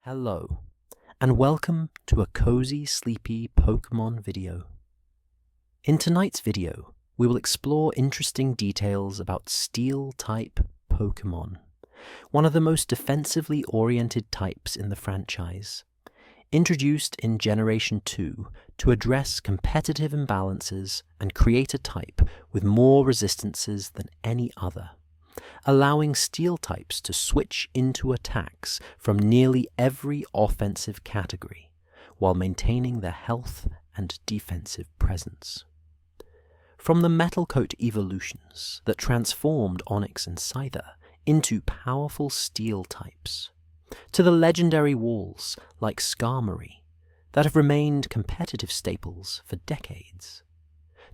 Hello, and welcome to a cozy, sleepy Pokemon video. In tonight's video, we will explore interesting details about Steel-type Pokemon, one of the most defensively oriented types in the franchise. Introduced in Generation 2 to address competitive imbalances and create a type with more resistances than any other, allowing Steel types to switch into attacks from nearly every offensive category, while maintaining their health and defensive presence. From the Metal Coat evolutions that transformed Onix and Scyther into powerful Steel types, to the legendary walls like Skarmory that have remained competitive staples for decades,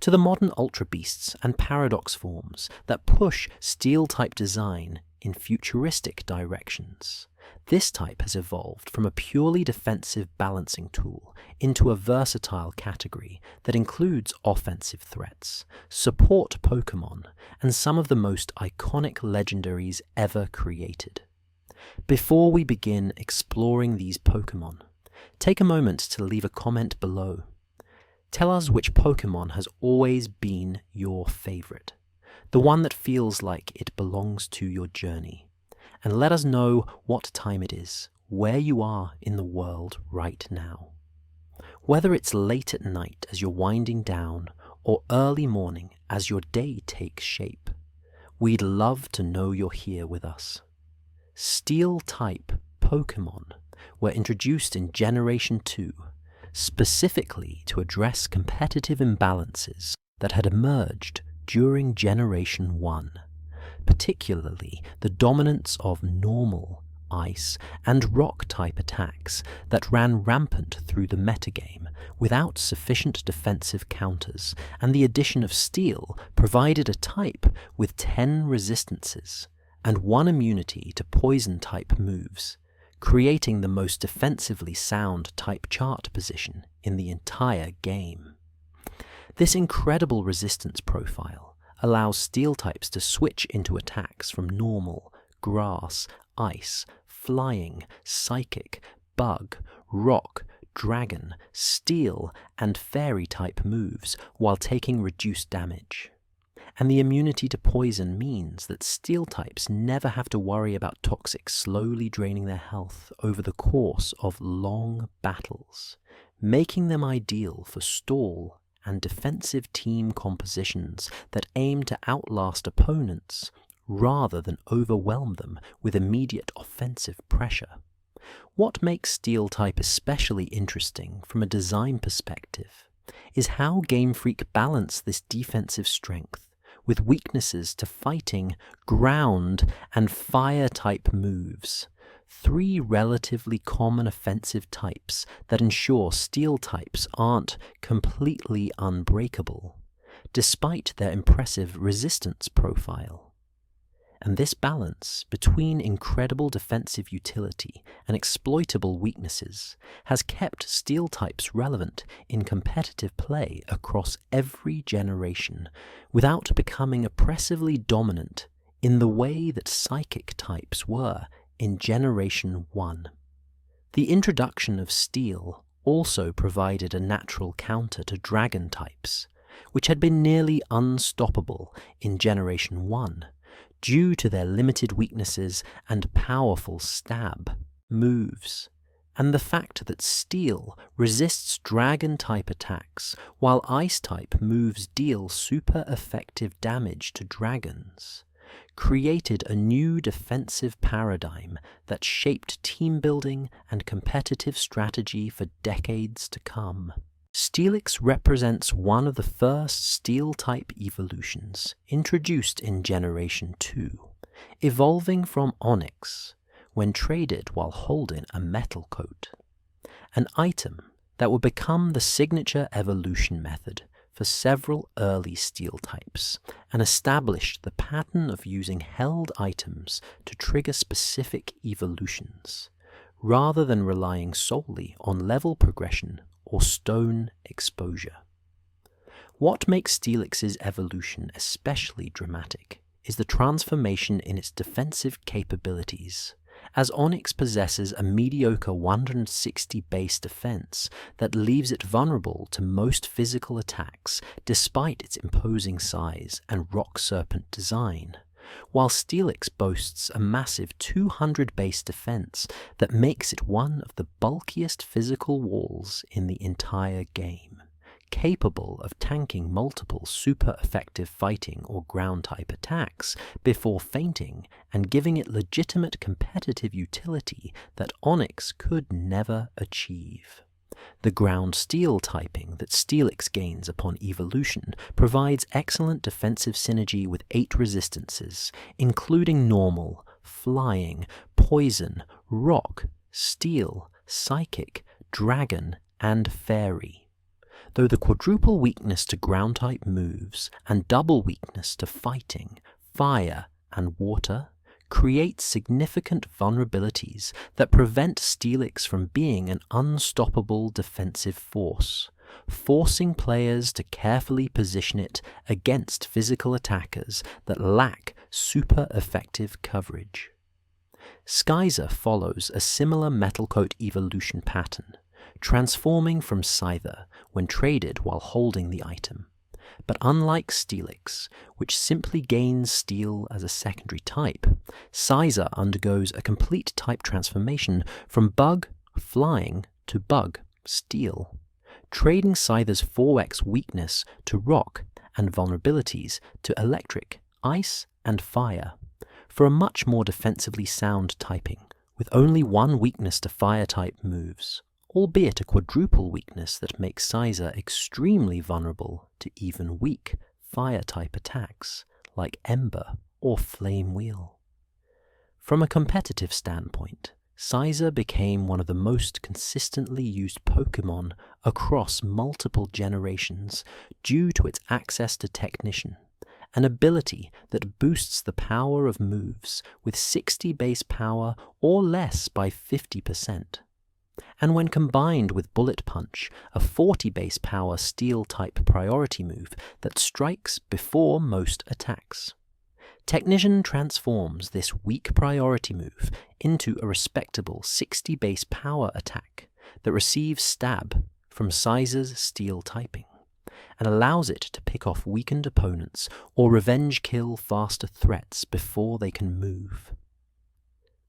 to the modern Ultra Beasts and Paradox forms that push Steel-type design in futuristic directions. This type has evolved from a purely defensive balancing tool into a versatile category that includes offensive threats, support Pokemon, and some of the most iconic legendaries ever created. Before we begin exploring these Pokemon, take a moment to leave a comment below. Tell us which Pokemon has always been your favorite, the one that feels like it belongs to your journey, and let us know what time it is, where you are in the world right now. Whether it's late at night as you're winding down, or early morning as your day takes shape, we'd love to know you're here with us. Steel-type Pokemon were introduced in Generation 2, specifically to address competitive imbalances that had emerged during Generation 1, particularly the dominance of normal, ice, and rock-type attacks that ran rampant through the metagame without sufficient defensive counters, and the addition of Steel provided a type with 10 resistances and 1 immunity to Poison-type moves, creating the most defensively sound type chart position in the entire game. This incredible resistance profile allows Steel types to switch into attacks from normal, grass, ice, flying, psychic, bug, rock, dragon, steel, and fairy type moves while taking reduced damage. And the immunity to poison means that Steel types never have to worry about Toxic slowly draining their health over the course of long battles, making them ideal for stall and defensive team compositions that aim to outlast opponents rather than overwhelm them with immediate offensive pressure. What makes Steel type especially interesting from a design perspective is how Game Freak balance this defensive strength with weaknesses to fighting, ground, and fire-type moves, 3 relatively common offensive types that ensure Steel types aren't completely unbreakable, despite their impressive resistance profile. And this balance between incredible defensive utility and exploitable weaknesses has kept Steel types relevant in competitive play across every generation without becoming oppressively dominant in the way that Psychic types were in Generation 1. The introduction of Steel also provided a natural counter to Dragon types, which had been nearly unstoppable in Generation 1, due to their limited weaknesses and powerful stab moves, and the fact that Steel resists Dragon-type attacks while Ice-type moves deal super effective damage to dragons, created a new defensive paradigm that shaped team building and competitive strategy for decades to come. Steelix represents one of the first Steel-type evolutions introduced in Generation 2, evolving from Onix when traded while holding a Metal Coat, an item that would become the signature evolution method for several early Steel types and established the pattern of using held items to trigger specific evolutions, rather than relying solely on level progression or stone exposure. What makes Steelix's evolution especially dramatic is the transformation in its defensive capabilities, as Onyx possesses a mediocre 160 base defense that leaves it vulnerable to most physical attacks despite its imposing size and rock serpent design, while Steelix boasts a massive 200 base defense that makes it one of the bulkiest physical walls in the entire game, capable of tanking multiple super effective fighting or ground type attacks before fainting and giving it legitimate competitive utility that Onyx could never achieve. The ground steel typing that Steelix gains upon evolution provides excellent defensive synergy with 8 resistances, including normal, flying, poison, rock, steel, psychic, dragon, and fairy. Though the quadruple weakness to ground-type moves and double weakness to fighting, fire, and water create significant vulnerabilities that prevent Steelix from being an unstoppable defensive force, forcing players to carefully position it against physical attackers that lack super effective coverage. Skyzer follows a similar Metal Coat evolution pattern, transforming from Scyther when traded while holding the item. But unlike Steelix, which simply gains steel as a secondary type, Scyther undergoes a complete type transformation from bug, flying, to bug, steel, trading Scyther's 4x weakness to rock and vulnerabilities to electric, ice, and fire, for a much more defensively sound typing, with only 1 weakness to fire-type moves, albeit a quadruple weakness that makes Scyther extremely vulnerable to even weak fire-type attacks like Ember or Flame Wheel. From a competitive standpoint, Scyther became one of the most consistently used Pokémon across multiple generations due to its access to Technician, an ability that boosts the power of moves with 60 base power or less by 50%. And when combined with Bullet Punch, a 40 base power steel-type priority move that strikes before most attacks. Technician transforms this weak priority move into a respectable 60 base power attack that receives Stab from Scyther's steel typing, and allows it to pick off weakened opponents or revenge kill faster threats before they can move.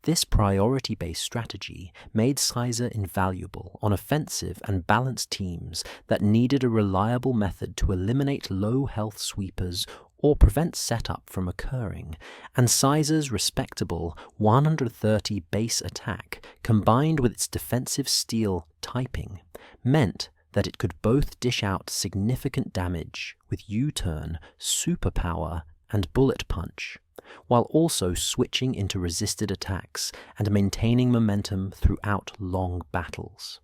This priority-based strategy made Scyther invaluable on offensive and balanced teams that needed a reliable method to eliminate low-health sweepers or prevent setup from occurring, and Scyther's respectable 130 base attack, combined with its defensive steel typing, meant that it could both dish out significant damage with U-turn, superpower, and bullet punch, while also switching into resisted attacks and maintaining momentum throughout long battles.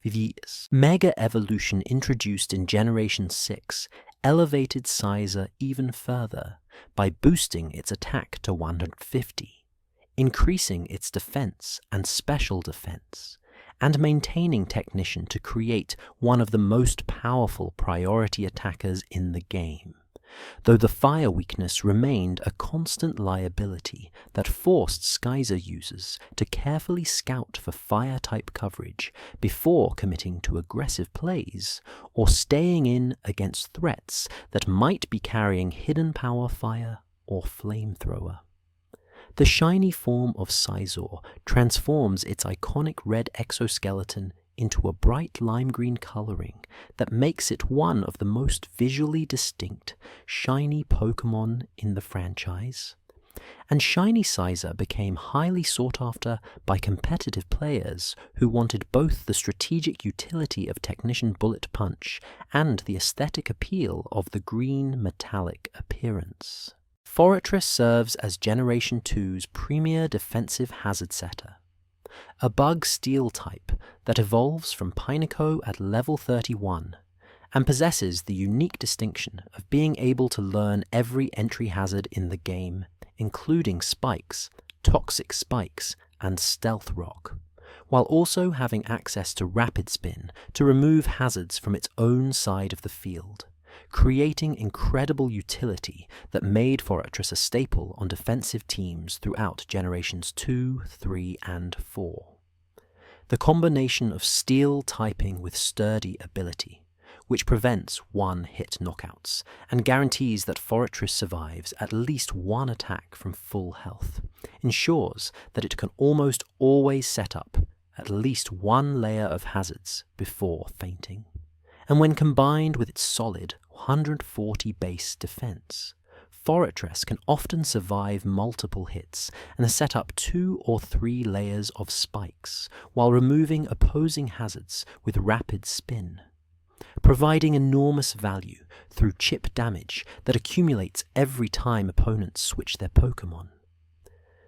The Mega Evolution introduced in Generation 6 elevated Scyther even further by boosting its attack to 150, increasing its defense and special defense, and maintaining Technician to create one of the most powerful priority attackers in the game, though the fire weakness remained a constant liability that forced Scyther users to carefully scout for fire-type coverage before committing to aggressive plays or staying in against threats that might be carrying hidden power fire or flamethrower. The shiny form of Scizor transforms its iconic red exoskeleton into a bright lime green coloring that makes it one of the most visually distinct shiny Pokémon in the franchise. And Shiny Scyther became highly sought after by competitive players who wanted both the strategic utility of Technician Bullet Punch and the aesthetic appeal of the green metallic appearance. Forretress serves as Generation 2's premier defensive hazard setter, a bug steel type that evolves from Pineco at level 31 and possesses the unique distinction of being able to learn every entry hazard in the game, including spikes, toxic spikes, and stealth rock, while also having access to rapid spin to remove hazards from its own side of the field, creating incredible utility that made Fortress a staple on defensive teams throughout generations 2, 3, and 4. The combination of steel typing with sturdy ability, which prevents one-hit knockouts and guarantees that Fortress survives at least one attack from full health, ensures that it can almost always set up at least one layer of hazards before fainting. And when combined with its solid 140 base defense, Fortress can often survive multiple hits and set up 2 or 3 layers of spikes while removing opposing hazards with rapid spin, providing enormous value through chip damage that accumulates every time opponents switch their Pokémon.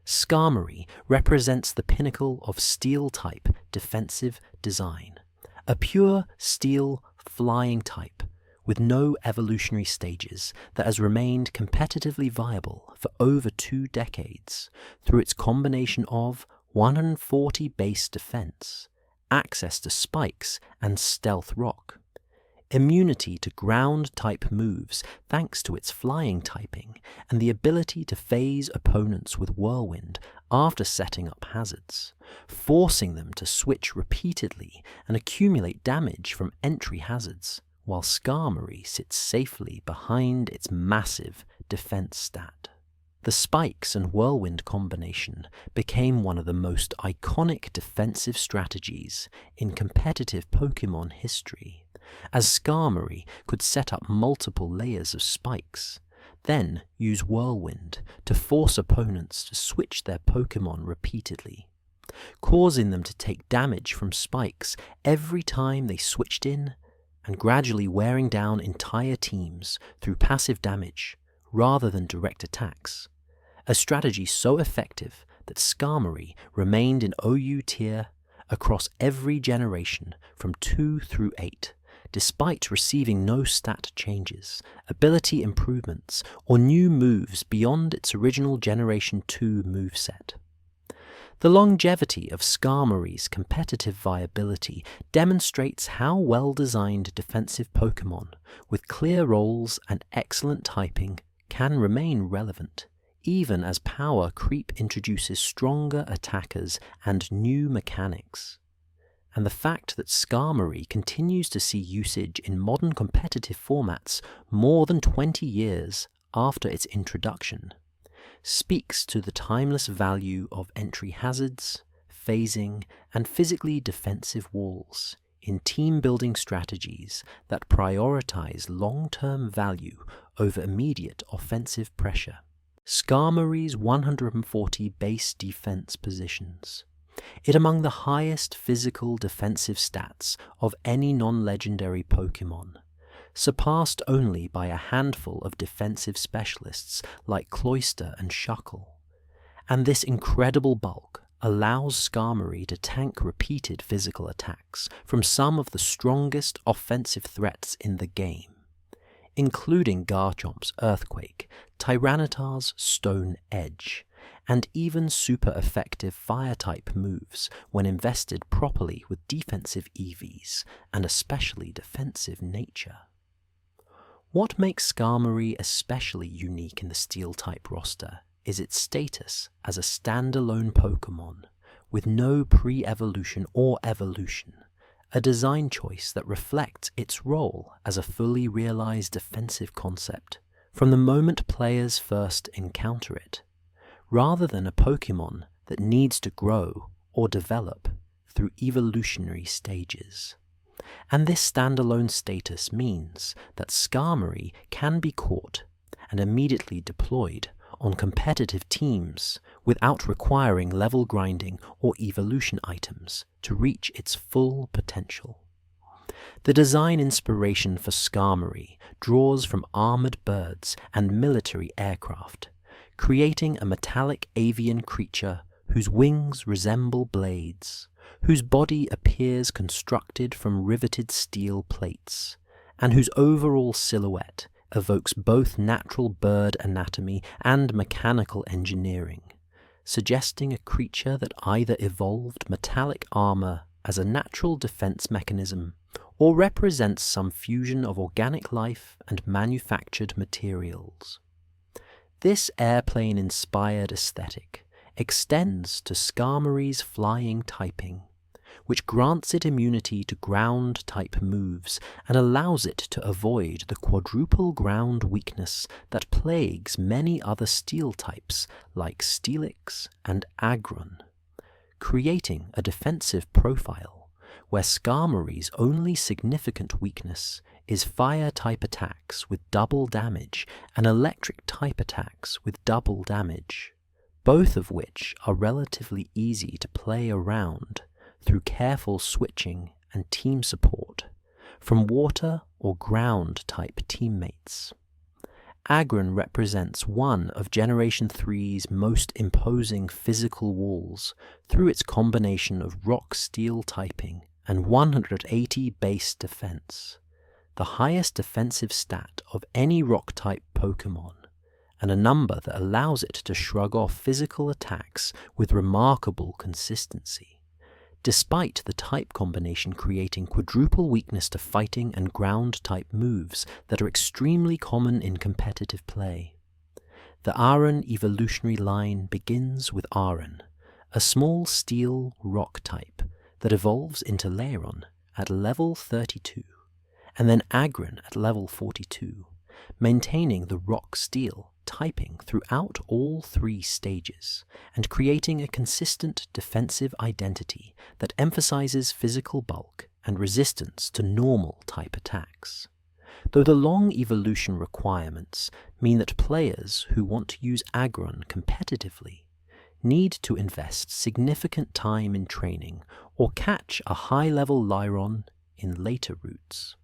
Skarmory represents the pinnacle of Steel-type defensive design, a pure Steel flying type with no evolutionary stages that has remained competitively viable for over 2 decades through its combination of 140 base defense, access to spikes and stealth rock, immunity to ground-type moves thanks to its flying typing, and the ability to phase opponents with Whirlwind after setting up hazards, forcing them to switch repeatedly and accumulate damage from entry hazards, while Skarmory sits safely behind its massive defense stat. The Spikes and Whirlwind combination became one of the most iconic defensive strategies in competitive Pokémon history, as Skarmory could set up multiple layers of spikes, then use Whirlwind to force opponents to switch their Pokémon repeatedly, causing them to take damage from spikes every time they switched in, and gradually wearing down entire teams through passive damage rather than direct attacks, a strategy so effective that Skarmory remained in OU tier across every generation from 2 through 8, despite receiving no stat changes, ability improvements, or new moves beyond its original Generation 2 moveset. The longevity of Skarmory's competitive viability demonstrates how well-designed defensive Pokémon with clear roles and excellent typing can remain relevant, even as power creep introduces stronger attackers and new mechanics. And the fact that Skarmory continues to see usage in modern competitive formats more than 20 years after its introduction speaks to the timeless value of entry hazards, phasing, and physically defensive walls in team-building strategies that prioritize long-term value over immediate offensive pressure. Skarmory's 140 base defense positions it among the highest physical defensive stats of any non-legendary Pokémon, surpassed only by a handful of defensive specialists like Cloyster and Shuckle. And this incredible bulk allows Skarmory to tank repeated physical attacks from some of the strongest offensive threats in the game, including Garchomp's Earthquake, Tyranitar's Stone Edge, and even super effective fire-type moves when invested properly with defensive EVs and especially defensive nature. What makes Skarmory especially unique in the Steel-type roster is its status as a standalone Pokémon with no pre-evolution or evolution, a design choice that reflects its role as a fully realized defensive concept from the moment players first encounter it, rather than a Pokémon that needs to grow or develop through evolutionary stages. And this standalone status means that Skarmory can be caught and immediately deployed on competitive teams without requiring level grinding or evolution items to reach its full potential. The design inspiration for Skarmory draws from armored birds and military aircraft, creating a metallic avian creature whose wings resemble blades, whose body appears constructed from riveted steel plates, and whose overall silhouette evokes both natural bird anatomy and mechanical engineering, suggesting a creature that either evolved metallic armor as a natural defense mechanism or represents some fusion of organic life and manufactured materials. This airplane-inspired aesthetic extends to Skarmory's flying typing, which grants it immunity to ground-type moves and allows it to avoid the quadruple ground weakness that plagues many other steel types like Steelix and Aggron, creating a defensive profile where Skarmory's only significant weakness is fire-type attacks with double damage and electric-type attacks with double damage, both of which are relatively easy to play around through careful switching and team support from water or ground-type teammates. Aggron represents one of Generation 3's most imposing physical walls through its combination of rock-steel typing and 180 base defense, the highest defensive stat of any rock-type Pokemon, and a number that allows it to shrug off physical attacks with remarkable consistency, despite the type combination creating quadruple weakness to fighting and ground-type moves that are extremely common in competitive play. The Aron evolutionary line begins with Aron, a small steel rock type that evolves into Lairon at level 32, and then Aggron at level 42, maintaining the rock-steel typing throughout all three stages, and creating a consistent defensive identity that emphasizes physical bulk and resistance to normal type attacks. Though the long evolution requirements mean that players who want to use Aggron competitively need to invest significant time in training or catch a high-level Lairon in later routes.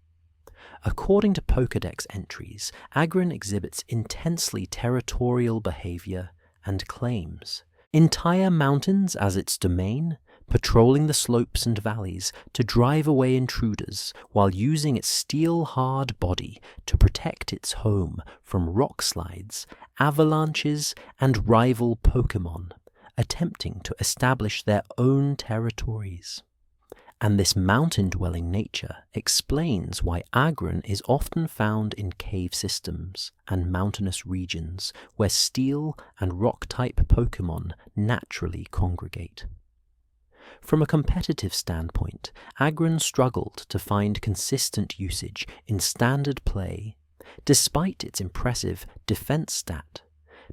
According to Pokédex entries, Aggron exhibits intensely territorial behavior and claims entire mountains as its domain, patrolling the slopes and valleys to drive away intruders while using its steel-hard body to protect its home from rock slides, avalanches, and rival Pokémon attempting to establish their own territories. And this mountain-dwelling nature explains why Aggron is often found in cave systems and mountainous regions where steel and rock-type Pokémon naturally congregate. From a competitive standpoint, Aggron struggled to find consistent usage in standard play, despite its impressive defense stat,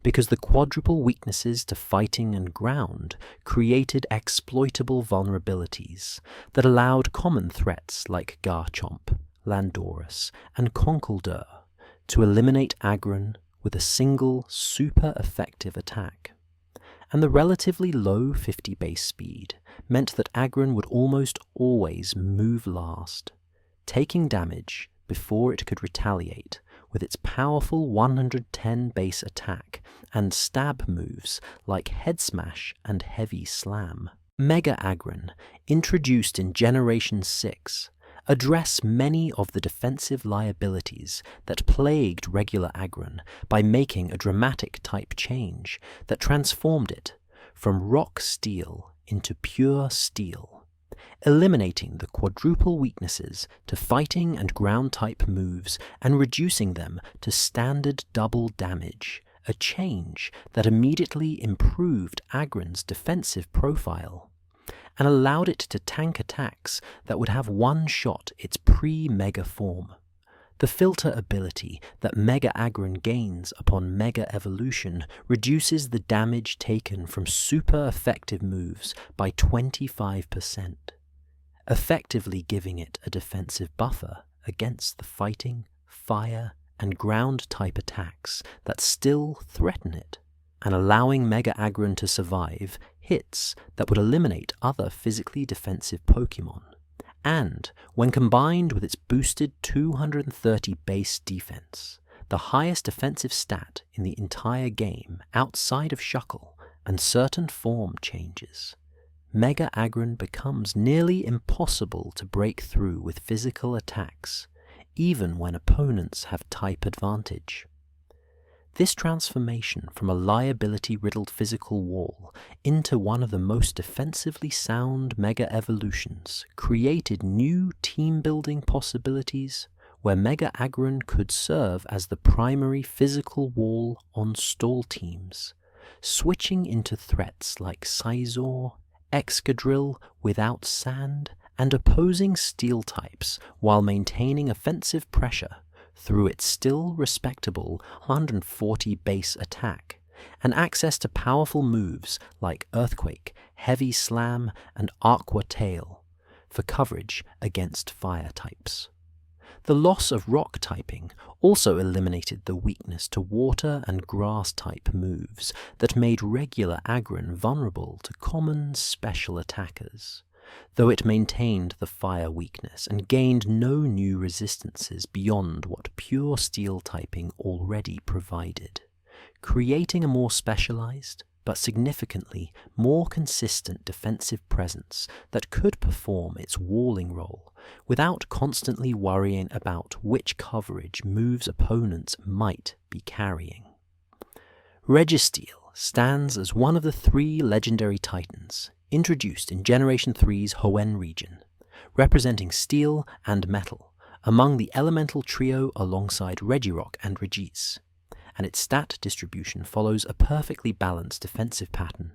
because the quadruple weaknesses to fighting and ground created exploitable vulnerabilities that allowed common threats like Garchomp, Landorus, and Conkeldurr to eliminate Aggron with a single super effective attack. And the relatively low 50 base speed meant that Aggron would almost always move last, taking damage before it could retaliate with its powerful 110 base attack and stab moves like Head Smash and Heavy Slam. Mega Aggron, introduced in Generation 6, address many of the defensive liabilities that plagued regular Aggron by making a dramatic type change that transformed it from rock steel into pure steel, eliminating the quadruple weaknesses to fighting and ground-type moves and reducing them to standard double damage, a change that immediately improved Aggron's defensive profile and allowed it to tank attacks that would have one-shot its pre-Mega form. The filter ability that Mega Aggron gains upon Mega Evolution reduces the damage taken from super effective moves by 25%. Effectively giving it a defensive buffer against the fighting, fire, and ground-type attacks that still threaten it, and allowing Mega Aggron to survive hits that would eliminate other physically defensive Pokémon. And, when combined with its boosted 230 base defense, the highest defensive stat in the entire game outside of Shuckle and certain form changes, Mega Aggron becomes nearly impossible to break through with physical attacks, even when opponents have type advantage. This transformation from a liability-riddled physical wall into one of the most defensively sound Mega Evolutions created new team-building possibilities where Mega Aggron could serve as the primary physical wall on stall teams, switching into threats like Scizor, Excadrill without sand, and opposing steel types while maintaining offensive pressure through its still respectable 140 base attack, and access to powerful moves like Earthquake, Heavy Slam, and Aqua Tail for coverage against fire types. The loss of rock typing also eliminated the weakness to water and grass type moves that made regular Aggron vulnerable to common special attackers, though it maintained the fire weakness and gained no new resistances beyond what pure steel typing already provided, creating a more specialized, but significantly more consistent defensive presence that could perform its walling role without constantly worrying about which coverage moves opponents might be carrying. Registeel stands as one of the 3 legendary titans introduced in Generation 3's Hoenn region, representing steel and metal among the elemental trio alongside Regirock and Regis, and its stat distribution follows a perfectly balanced defensive pattern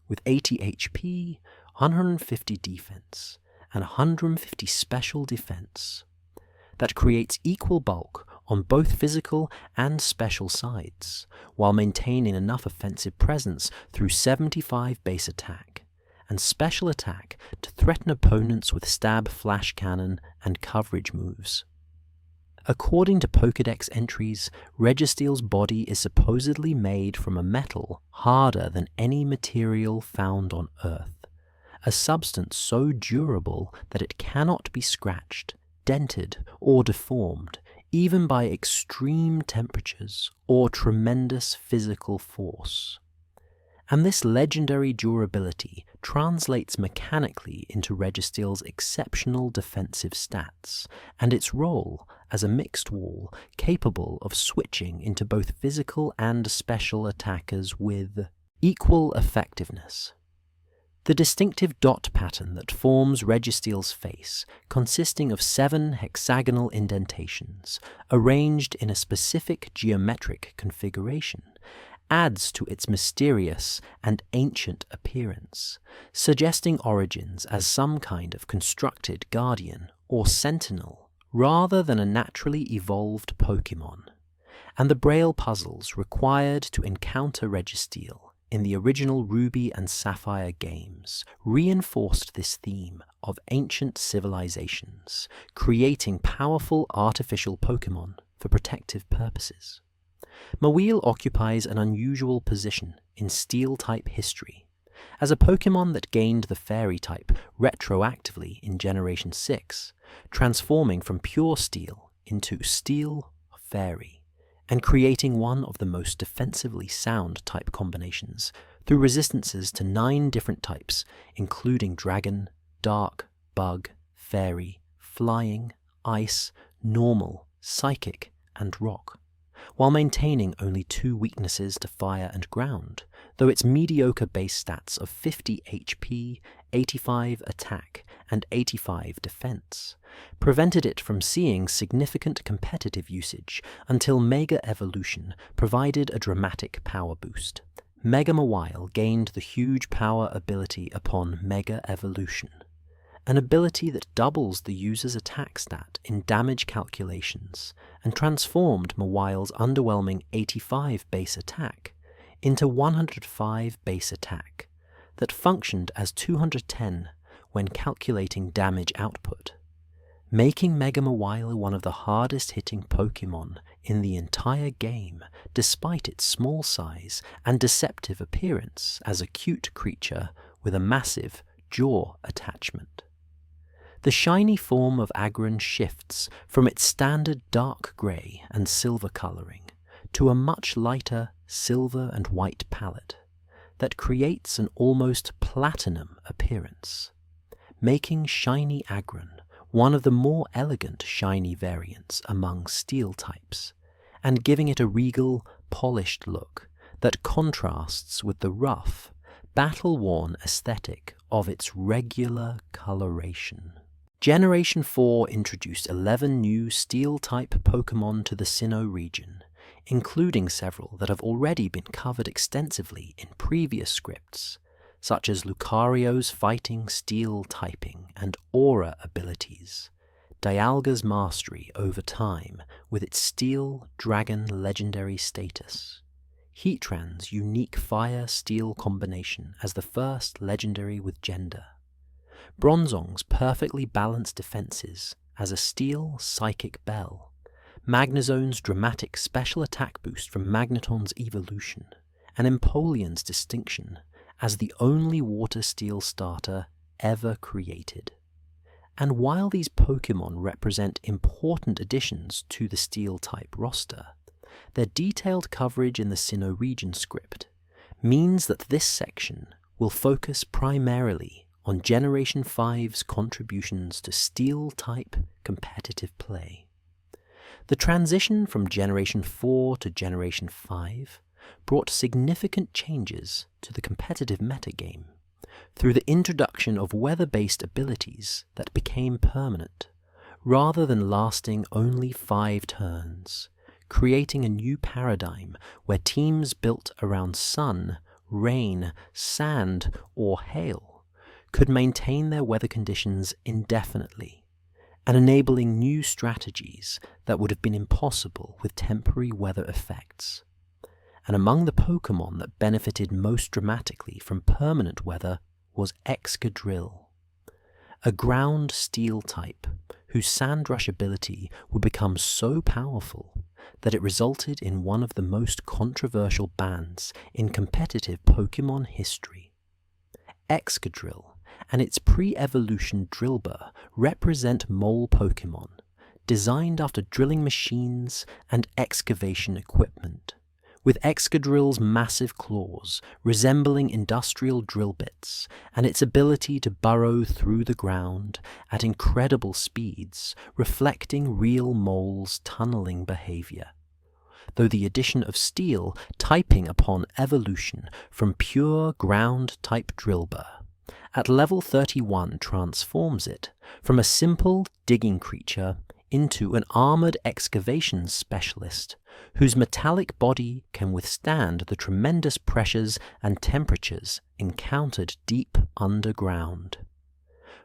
with 80 HP, 150 defense, and 150 special defense that creates equal bulk on both physical and special sides, while maintaining enough offensive presence through 75 base attack and special attack to threaten opponents with stab, flash cannon, and coverage moves. According to Pokédex entries, Registeel's body is supposedly made from a metal harder than any material found on Earth, a substance so durable that it cannot be scratched, dented, or deformed, even by extreme temperatures or tremendous physical force. And this legendary durability translates mechanically into Registeel's exceptional defensive stats, and its role as a mixed wall capable of switching into both physical and special attackers with equal effectiveness. The distinctive dot pattern that forms Registeel's face, consisting of 7 hexagonal indentations, arranged in a specific geometric configuration, adds to its mysterious and ancient appearance, suggesting origins as some kind of constructed guardian or sentinel rather than a naturally evolved Pokémon, and the Braille puzzles required to encounter Registeel in the original Ruby and Sapphire games reinforced this theme of ancient civilizations, creating powerful artificial Pokémon for protective purposes. Mawile occupies an unusual position in Steel-type history, as a Pokémon that gained the Fairy type retroactively in Generation 6, transforming from pure Steel into Steel Fairy, and creating one of the most defensively sound type combinations through resistances to 9 different types, including Dragon, Dark, Bug, Fairy, Flying, Ice, Normal, Psychic, and Rock, while maintaining only 2 weaknesses to Fire and Ground, though its mediocre base stats of 50 HP, 85 attack, and 85 defense prevented it from seeing significant competitive usage until Mega Evolution provided a dramatic power boost. Mega Mawile gained the huge power ability upon Mega Evolution, an ability that doubles the user's attack stat in damage calculations, and transformed Mawile's underwhelming 85 base attack into 105 base attack, that functioned as 210 when calculating damage output, making Mega Mawile one of the hardest hitting Pokémon in the entire game, despite its small size and deceptive appearance as a cute creature with a massive jaw attachment. The shiny form of Aggron shifts from its standard dark grey and silver colouring to a much lighter silver and white palette that creates an almost platinum appearance, making shiny Aggron one of the more elegant shiny variants among steel types, and giving it a regal, polished look that contrasts with the rough, battle-worn aesthetic of its regular coloration. Generation 4 introduced 11 new Steel-type Pokémon to the Sinnoh region, including several that have already been covered extensively in previous scripts, such as Lucario's fighting Steel typing and Aura abilities, Dialga's mastery over time with its Steel Dragon legendary status, Heatran's unique Fire-Steel combination as the first legendary with gender, Bronzong's perfectly balanced defenses as a Steel Psychic Bell, Magnezone's dramatic special attack boost from Magneton's evolution, and Empoleon's distinction as the only Water-Steel starter ever created. And while these Pokémon represent important additions to the Steel-type roster, their detailed coverage in the Sinnoh region script means that this section will focus primarily on Generation 5's contributions to Steel-type competitive play. The transition from Generation 4 to Generation 5 brought significant changes to the competitive metagame through the introduction of weather-based abilities that became permanent, rather than lasting only 5 turns, creating a new paradigm where teams built around sun, rain, sand, or hail could maintain their weather conditions indefinitely, and enabling new strategies that would have been impossible with temporary weather effects. And among the Pokémon that benefited most dramatically from permanent weather was Excadrill, a ground Steel type whose Sandrush ability would become so powerful that it resulted in one of the most controversial bans in competitive Pokémon history. Excadrill and its pre-evolution Drillbur represent mole Pokémon, designed after drilling machines and excavation equipment, with Excadrill's massive claws resembling industrial drill bits and its ability to burrow through the ground at incredible speeds, reflecting real moles' tunneling behavior. Though the addition of Steel typing upon evolution from pure ground-type Drillbur at level 31 transforms it from a simple digging creature into an armored excavation specialist whose metallic body can withstand the tremendous pressures and temperatures encountered deep underground.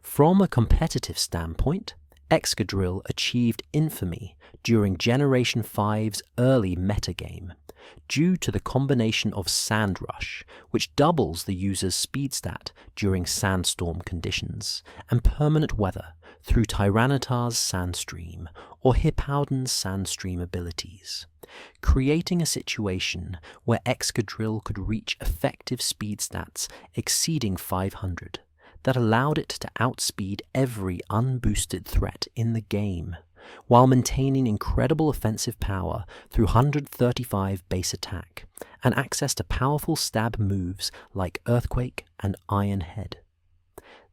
From a competitive standpoint, Excadrill achieved infamy during Generation 5's early metagame, due to the combination of Sandrush, which doubles the user's speed stat during sandstorm conditions, and permanent weather through Tyranitar's Sandstream or Hippowdon's Sandstream abilities, creating a situation where Excadrill could reach effective speed stats exceeding 500 that allowed it to outspeed every unboosted threat in the game, while maintaining incredible offensive power through 135 base attack and access to powerful stab moves like Earthquake and Iron Head.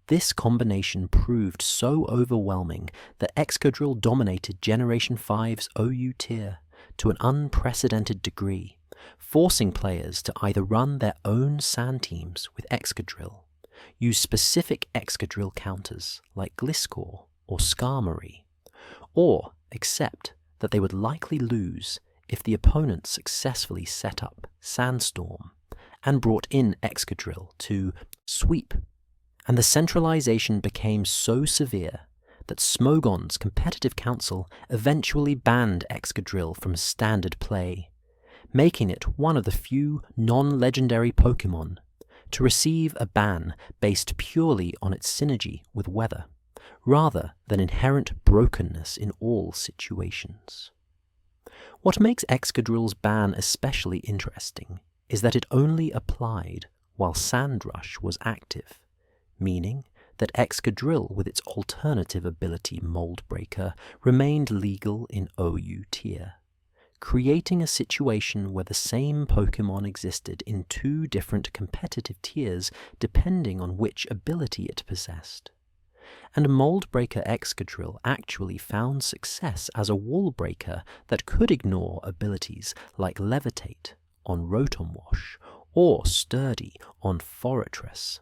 This combination proved so overwhelming that Excadrill dominated Generation 5's OU tier to an unprecedented degree, forcing players to either run their own sand teams with Excadrill, use specific Excadrill counters like Gliscor or Skarmory, or accept that they would likely lose if the opponent successfully set up Sandstorm and brought in Excadrill to sweep. And the centralization became so severe that Smogon's competitive council eventually banned Excadrill from standard play, making it one of the few non-legendary Pokémon to receive a ban based purely on its synergy with weather, rather than inherent brokenness in all situations. What makes Excadrill's ban especially interesting is that it only applied while Sandrush was active, meaning that Excadrill with its alternative ability Mold Breaker remained legal in OU tier, creating a situation where the same Pokémon existed in two different competitive tiers depending on which ability it possessed. and Moldbreaker Excadrill actually found success as a wall breaker that could ignore abilities like Levitate on Rotom Wash or Sturdy on Forretress,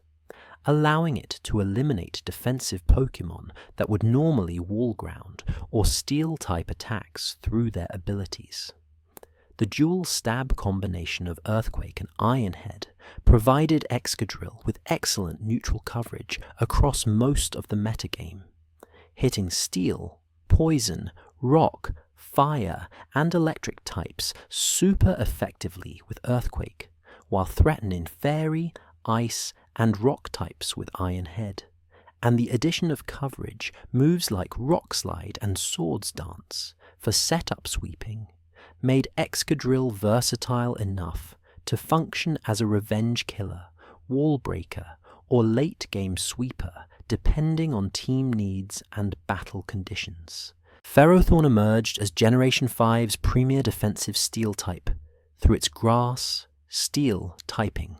allowing it to eliminate defensive Pokemon that would normally wall ground or Steel-type attacks through their abilities. The dual stab combination of Earthquake and Iron Head provided Excadrill with excellent neutral coverage across most of the metagame, hitting Steel, Poison, Rock, Fire, and Electric types super effectively with Earthquake, while threatening Fairy, Ice, and Rock types with Iron Head. And the addition of coverage moves like Rock Slide and Swords Dance for setup sweeping made Excadrill versatile enough to function as a revenge killer, wall breaker, or late-game sweeper depending on team needs and battle conditions. Ferrothorn emerged as Generation 5's premier defensive Steel type through its Grass, Steel typing,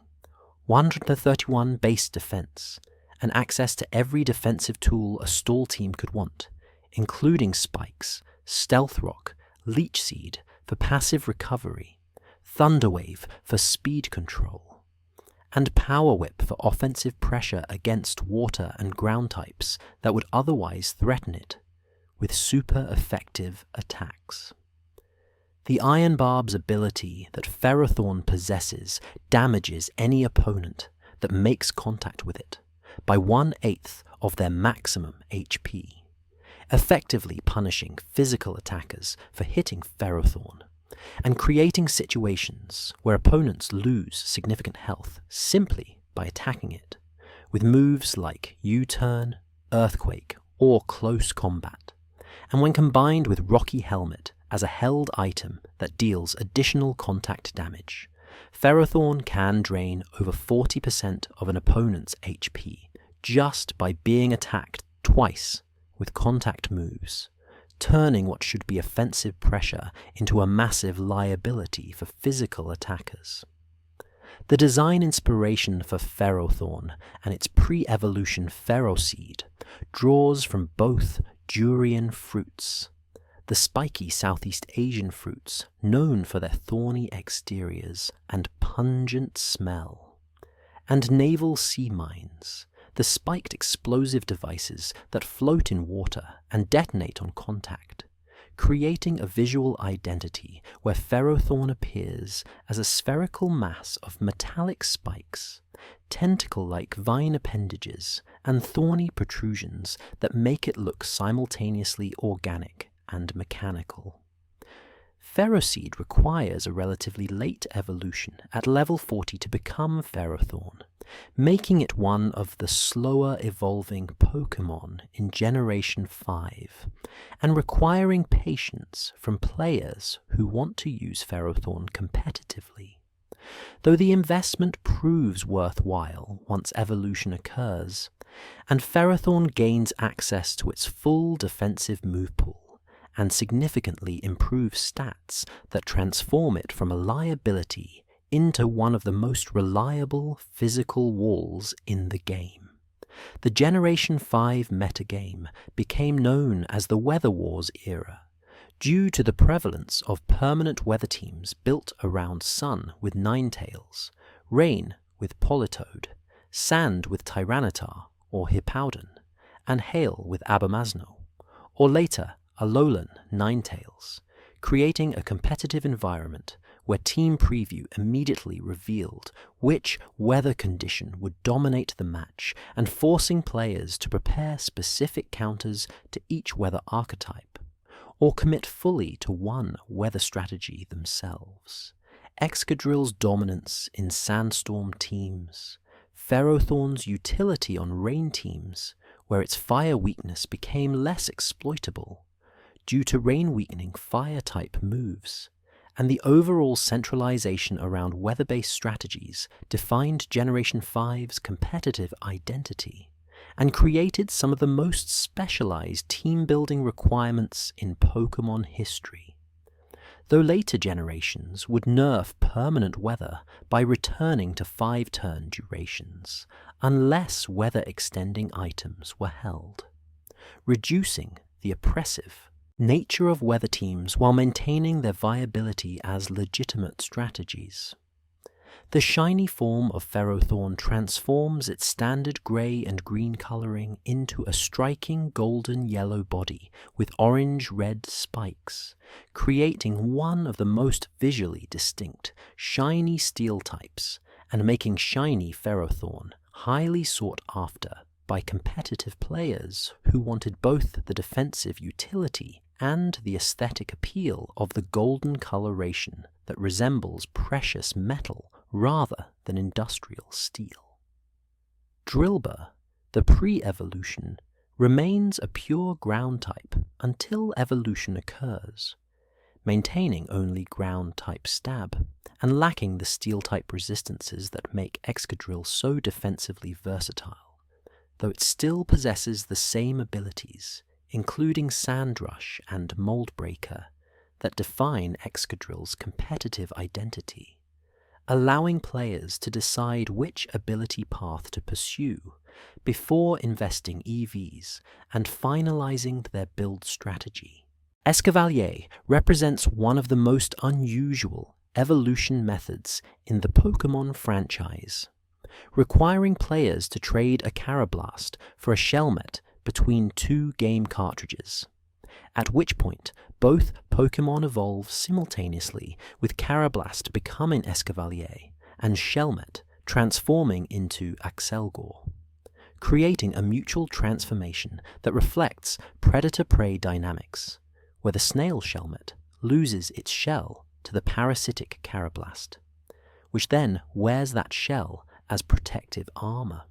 131 base defense, and access to every defensive tool a stall team could want, including Spikes, Stealth Rock, Leech Seed for passive recovery, Thunderwave for speed control, and Power Whip for offensive pressure against water and ground types that would otherwise threaten it, with super effective attacks. The Iron Barb's ability that Ferrothorn possesses damages any opponent that makes contact with it by 1/8 of their maximum HP, effectively punishing physical attackers for hitting Ferrothorn, and creating situations where opponents lose significant health simply by attacking it, with moves like U-Turn, Earthquake, or Close Combat. And when combined with Rocky Helmet as a held item that deals additional contact damage, Ferrothorn can drain over 40% of an opponent's HP just by being attacked twice with contact moves, turning what should be offensive pressure into a massive liability for physical attackers. The design inspiration for Ferrothorn and its pre-evolution Ferroseed draws from both durian fruits, the spiky Southeast Asian fruits known for their thorny exteriors and pungent smell, and naval sea mines, the spiked explosive devices that float in water and detonate on contact, creating a visual identity where Ferrothorn appears as a spherical mass of metallic spikes, tentacle-like vine appendages, and thorny protrusions that make it look simultaneously organic and mechanical. Ferroseed requires a relatively late evolution at level 40 to become Ferrothorn, making it one of the slower evolving Pokémon in Generation 5, and requiring patience from players who want to use Ferrothorn competitively. Though the investment proves worthwhile once evolution occurs, and Ferrothorn gains access to its full defensive move pool, and significantly improves stats that transform it from a liability into one of the most reliable physical walls in the game. The Generation 5 metagame became known as the Weather Wars era, due to the prevalence of permanent weather teams built around Sun with Ninetales, Rain with Politoed, Sand with Tyranitar or Hippowdon, and Hail with Abomasnow, or later Alolan Ninetales, creating a competitive environment where Team Preview immediately revealed which weather condition would dominate the match, and forcing players to prepare specific counters to each weather archetype, or commit fully to one weather strategy themselves. Excadrill's dominance in Sandstorm teams, Ferrothorn's utility on Rain teams, where its fire weakness became less exploitable due to rain-weakening fire-type moves, and the overall centralization around weather-based strategies defined Generation 5's competitive identity, and created some of the most specialized team-building requirements in Pokémon history. though later generations would nerf permanent weather by returning to 5-turn durations, unless weather-extending items were held, reducing the oppressive nature of weather teams while maintaining their viability as legitimate strategies. The shiny form of Ferrothorn transforms its standard grey and green colouring into a striking golden yellow body with orange-red spikes, creating one of the most visually distinct shiny steel types and making shiny Ferrothorn highly sought after by competitive players who wanted both the defensive utility and the aesthetic appeal of the golden coloration that resembles precious metal rather than industrial steel. Drilbur, the pre-evolution, remains a pure ground type until evolution occurs, maintaining only ground type stab and lacking the steel type resistances that make Excadrill so defensively versatile, though it still possesses the same abilities, including Sandrush and Moldbreaker, that define Excadrill's competitive identity, allowing players to decide which ability path to pursue before investing EVs and finalizing their build strategy. Escavalier represents one of the most unusual evolution methods in the Pokémon franchise, requiring players to trade a Karrablast for a Shelmet between 2 game cartridges, at which point both Pokémon evolve simultaneously, with Karrablast becoming Escavalier and Shelmet transforming into Axelgor, creating a mutual transformation that reflects predator-prey dynamics, where the snail Shelmet loses its shell to the parasitic Karrablast, which then wears that shell as protective armor.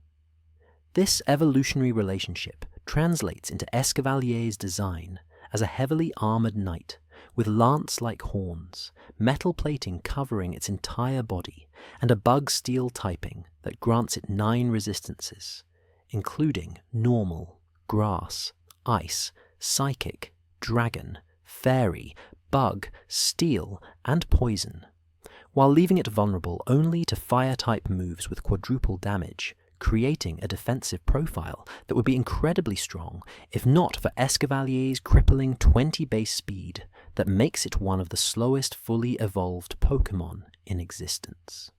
This evolutionary relationship translates into Escavalier's design as a heavily armored knight with lance-like horns, metal plating covering its entire body, and a bug steel typing that grants it 9 resistances, including normal, grass, ice, psychic, dragon, fairy, bug, steel, and poison, while leaving it vulnerable only to fire-type moves with quadruple damage, creating a defensive profile that would be incredibly strong if not for Escavalier's crippling 20 base speed that makes it one of the slowest fully evolved Pokémon in existence.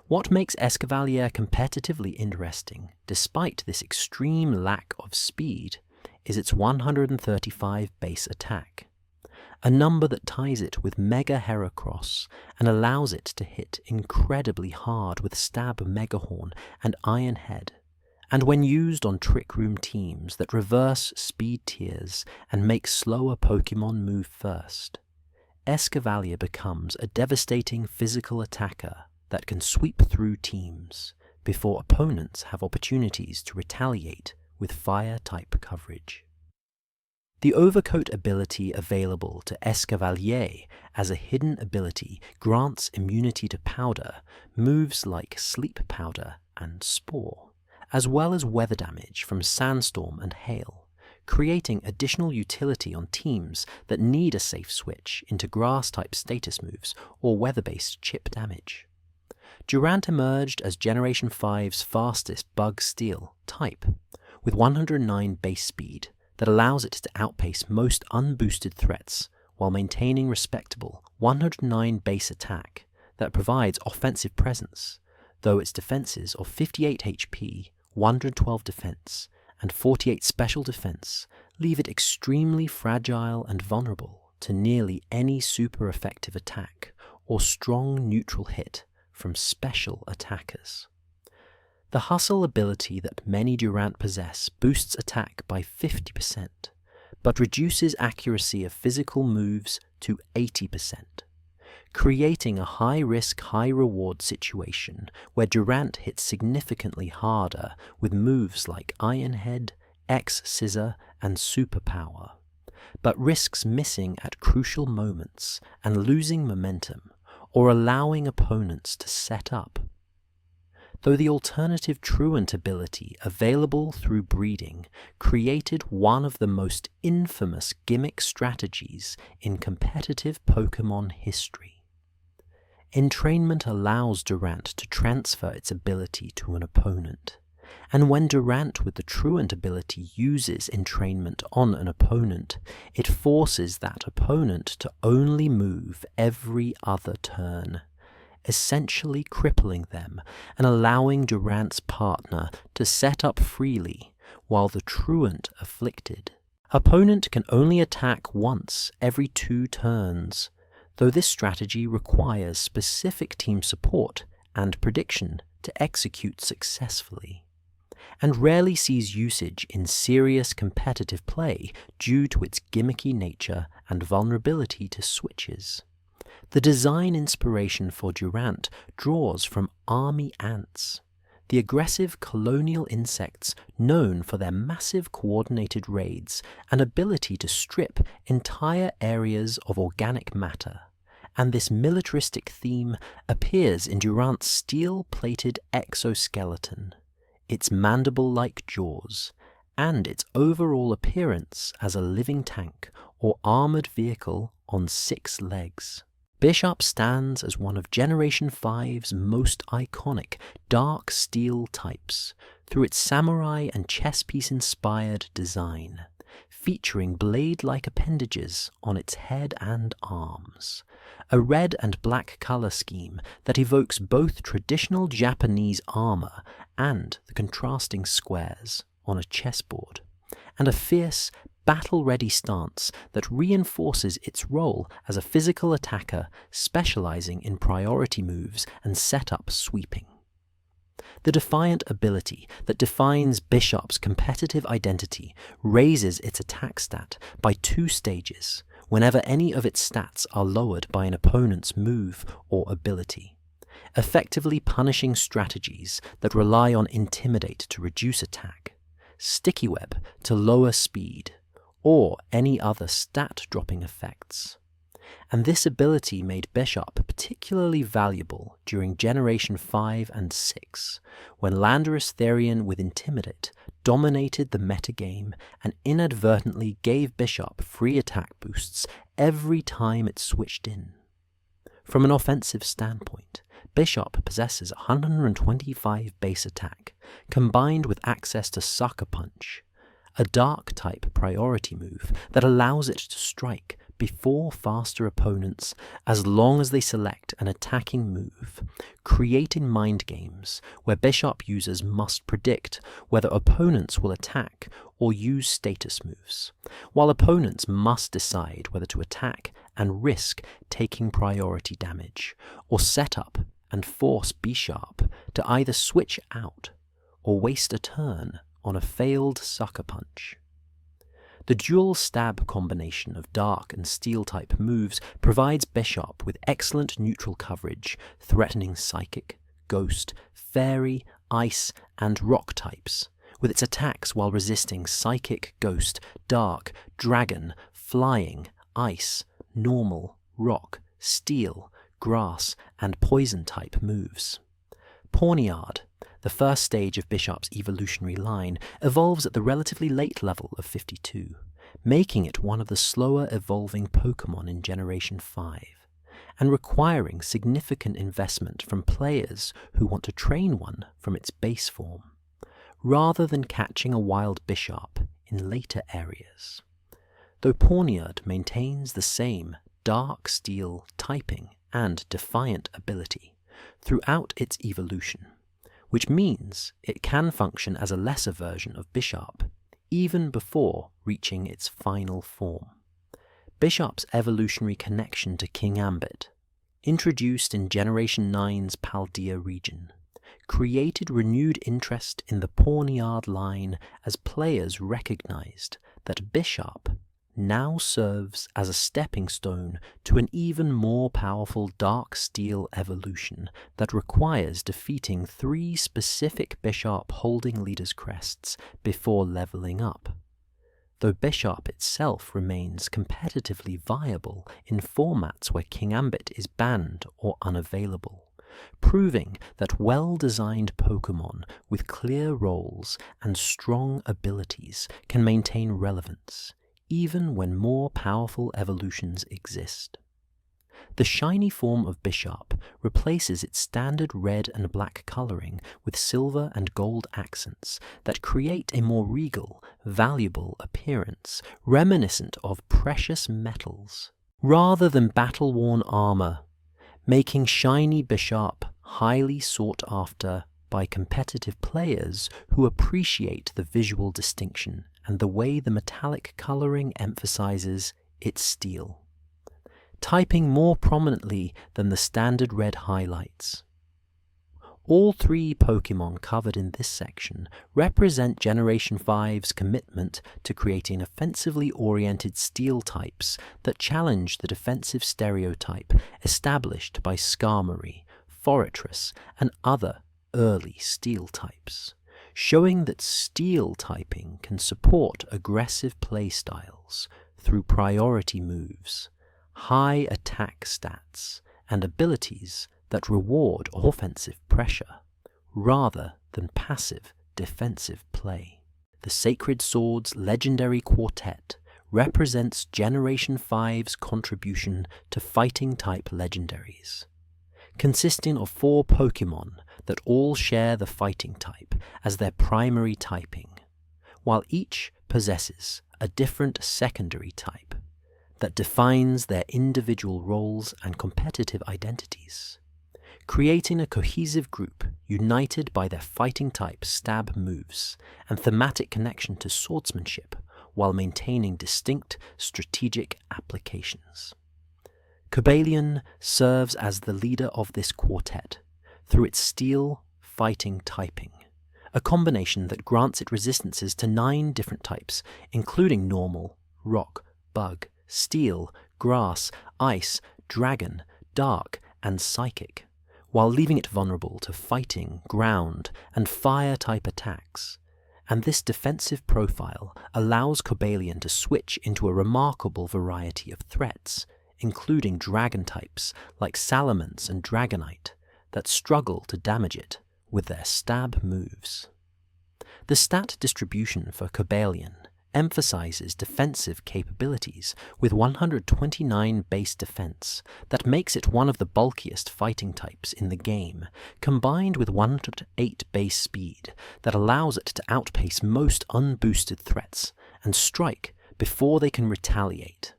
What makes Escavalier competitively interesting, despite this extreme lack of speed, is its 135 base attack, a number that ties it with Mega Heracross and allows it to hit incredibly hard with Stab Megahorn and Iron Head, and when used on Trick Room teams that reverse speed tiers and make slower Pokémon move first, Escavalier becomes a devastating physical attacker that can sweep through teams before opponents have opportunities to retaliate with fire-type coverage. The Overcoat ability available to Escavalier as a hidden ability grants immunity to Powder, moves like Sleep Powder and Spore, as well as weather damage from Sandstorm and Hail, creating additional utility on teams that need a safe switch into Grass-type status moves or weather-based chip damage. Durant emerged as Generation 5's fastest Bug Steel type, with 109 base speed, that allows it to outpace most unboosted threats while maintaining respectable 109 base attack that provides offensive presence, though its defenses of 58 HP, 112 defense, and 48 special defense leave it extremely fragile and vulnerable to nearly any super effective attack or strong neutral hit from special attackers. The Hustle ability that many Durant possess boosts attack by 50%, but reduces accuracy of physical moves to 80%, creating a high-risk, high-reward situation where Durant hits significantly harder with moves like Iron Head, X-Scissor, and Superpower, but risks missing at crucial moments and losing momentum or allowing opponents to set up. though the alternative truant ability available through breeding created one of the most infamous gimmick strategies in competitive Pokémon history. Entrainment allows Durant to transfer its ability to an opponent, and when Durant with the truant ability uses entrainment on an opponent, it forces that opponent to only move every other turn, essentially crippling them and allowing Durant's partner to set up freely while the truant afflicted. Opponent can only attack once every 2 turns, though this strategy requires specific team support and prediction to execute successfully, and rarely sees usage in serious competitive play due to its gimmicky nature and vulnerability to switches. The design inspiration for Durant draws from army ants, the aggressive colonial insects known for their massive coordinated raids and ability to strip entire areas of organic matter, and this militaristic theme appears in Durant's steel-plated exoskeleton, its mandible-like jaws, and its overall appearance as a living tank or armored vehicle on 6 legs. Bisharp stands as one of Generation 5's most iconic dark steel types through its samurai and chess piece-inspired design, featuring blade-like appendages on its head and arms, a red and black color scheme that evokes both traditional Japanese armor and the contrasting squares on a chessboard, and a fierce, battle-ready stance that reinforces its role as a physical attacker specializing in priority moves and setup sweeping. The Defiant ability that defines Bisharp's competitive identity raises its attack stat by 2 stages whenever any of its stats are lowered by an opponent's move or ability, effectively punishing strategies that rely on Intimidate to reduce attack, Sticky Web to lower speed, or any other stat-dropping effects. And this ability made Bisharp particularly valuable during Generation 5 and 6, when Landorus Therian with Intimidate dominated the metagame and inadvertently gave Bisharp free attack boosts every time it switched in. From an offensive standpoint, Bisharp possesses 125 base attack, combined with access to Sucker Punch, a Dark-type priority move that allows it to strike before faster opponents as long as they select an attacking move, creating mind games where Bisharp users must predict whether opponents will attack or use status moves, while opponents must decide whether to attack and risk taking priority damage, or set up and force Bisharp to either switch out or waste a turn on a failed Sucker Punch. The dual stab combination of dark and steel type moves provides Bisharp with excellent neutral coverage, threatening psychic, ghost, fairy, ice, and rock types, with its attacks while resisting psychic, ghost, dark, dragon, flying, ice, normal, rock, steel, grass, and poison type moves. Pawniard, the first stage of Bisharp's evolutionary line, evolves at the relatively late level of 52, making it one of the slower evolving Pokémon in Generation 5, and requiring significant investment from players who want to train one from its base form, rather than catching a wild Bisharp in later areas. Though Pawniard maintains the same dark steel typing and defiant ability throughout its evolution, which means it can function as a lesser version of Bisharp, even before reaching its final form. Bisharp's evolutionary connection to Kingambit, introduced in Generation 9's Paldea region, created renewed interest in the Pawniard line as players recognized that Bisharp now serves as a stepping stone to an even more powerful Dark Steel evolution that requires defeating 3 specific Bisharp holding leaders' crests before leveling up, though Bisharp itself remains competitively viable in formats where Kingambit is banned or unavailable, proving that well-designed Pokémon with clear roles and strong abilities can maintain relevance, even when more powerful evolutions exist. The shiny form of Bisharp replaces its standard red and black coloring with silver and gold accents that create a more regal, valuable appearance reminiscent of precious metals, rather than battle-worn armor, making shiny Bisharp highly sought after by competitive players who appreciate the visual distinction and the way the metallic coloring emphasizes its steel, typing more prominently than the standard red highlights. All three Pokémon covered in this section represent Generation 5's commitment to creating offensively oriented steel types that challenge the defensive stereotype established by Skarmory, Forretress, and other early steel types, showing that steel typing can support aggressive playstyles through priority moves, high attack stats, and abilities that reward offensive pressure, rather than passive defensive play. The Sacred Swords Legendary Quartet represents Generation 5's contribution to fighting-type legendaries, consisting of 4 Pokémon that all share the fighting type as their primary typing, while each possesses a different secondary type that defines their individual roles and competitive identities, creating a cohesive group united by their fighting type stab moves and thematic connection to swordsmanship while maintaining distinct strategic applications. Cobalion serves as the leader of this quartet through its steel fighting typing, a combination that grants it resistances to 9 different types, including normal, rock, bug, steel, grass, ice, dragon, dark, and psychic, while leaving it vulnerable to fighting, ground, and fire-type attacks. And this defensive profile allows Cobalion to switch into a remarkable variety of threats, including dragon types like Salamence and Dragonite, that struggle to damage it with their stab moves. The stat distribution for Cobalion emphasizes defensive capabilities with 129 base defense that makes it one of the bulkiest fighting types in the game, combined with 108 base speed that allows it to outpace most unboosted threats and strike before they can retaliate.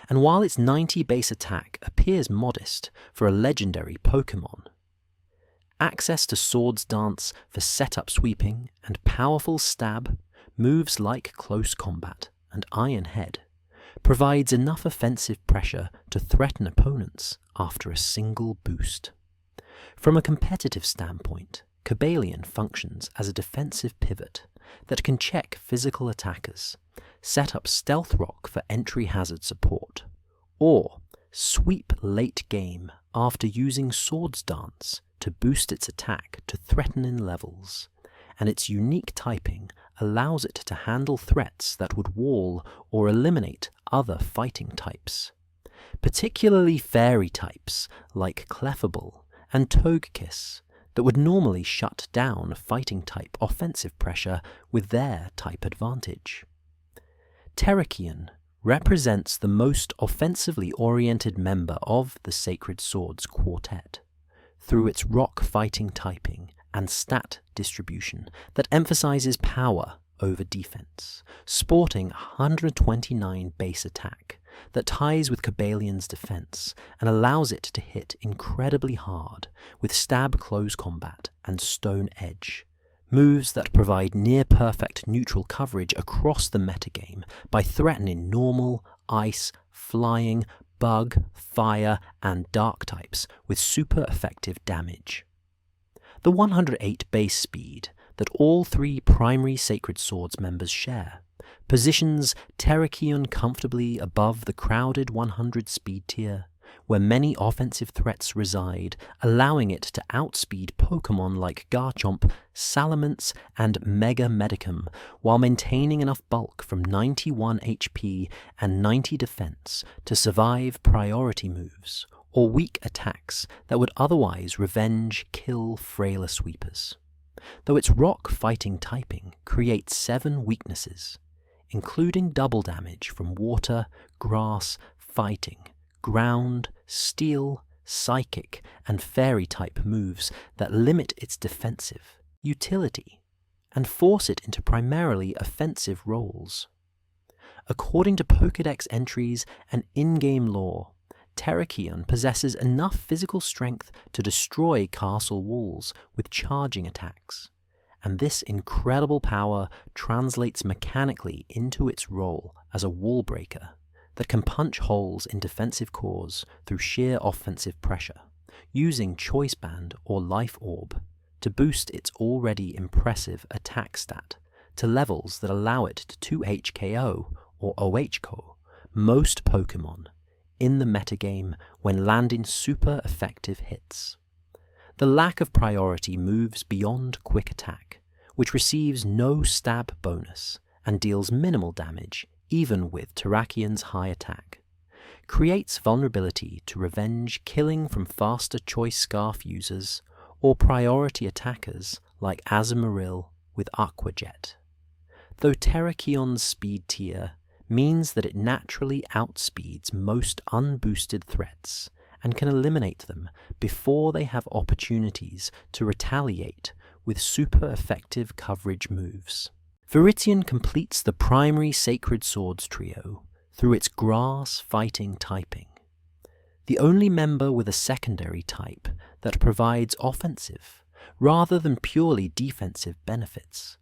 And while its 90 base attack appears modest for a legendary Pokémon, access to Swords Dance for setup sweeping and powerful stab moves like Close Combat and Iron Head provides enough offensive pressure to threaten opponents after a single boost. From a competitive standpoint, Cobalion functions as a defensive pivot that can check physical attackers, set up Stealth Rock for entry hazard support, or sweep late game after using Swords Dance to boost its attack to threatening levels, and its unique typing allows it to handle threats that would wall or eliminate other fighting types, particularly fairy types like Clefable and Togekiss that would normally shut down fighting type offensive pressure with their type advantage. Terrakion represents the most offensively oriented member of the Sacred Swords Quartet through its rock fighting typing and stat distribution that emphasizes power over defense, sporting 129 base attack that ties with Cobalion's defense and allows it to hit incredibly hard with Stab Close Combat and Stone Edge, moves that provide near-perfect neutral coverage across the metagame by threatening normal, ice, flying, bug, fire, and dark types with super effective damage. The 108 base speed that all 3 primary Sacred Swords members share positions Terrakion comfortably above the crowded 100 speed tier, where many offensive threats reside, allowing it to outspeed Pokémon like Garchomp, Salamence, and Mega Medicum, while maintaining enough bulk from 91 HP and 90 defense to survive priority moves, or weak attacks that would otherwise revenge kill frailer sweepers, though its rock fighting typing creates 7 weaknesses, including double damage from water, grass, fighting, ground, steel, psychic, and fairy type moves that limit its defensive utility and force it into primarily offensive roles. According to Pokédex entries and in-game lore, Terrakion possesses enough physical strength to destroy castle walls with charging attacks, and this incredible power translates mechanically into its role as a wall breaker that can punch holes in defensive cores through sheer offensive pressure, using Choice Band or Life Orb to boost its already impressive attack stat to levels that allow it to 2H KO or OHKO most Pokémon in the metagame when landing super effective hits. The lack of priority moves beyond quick attack, which receives no stab bonus and deals minimal damage even with Terrakion's high attack, creates vulnerability to revenge killing from faster Choice Scarf users or priority attackers like Azumarill with Aqua Jet. Though Terrakion's speed tier means that it naturally outspeeds most unboosted threats and can eliminate them before they have opportunities to retaliate with super effective coverage moves. Virizion completes the primary Sacred Swords trio through its grass fighting typing, the only member with a secondary type that provides offensive rather than purely defensive benefits.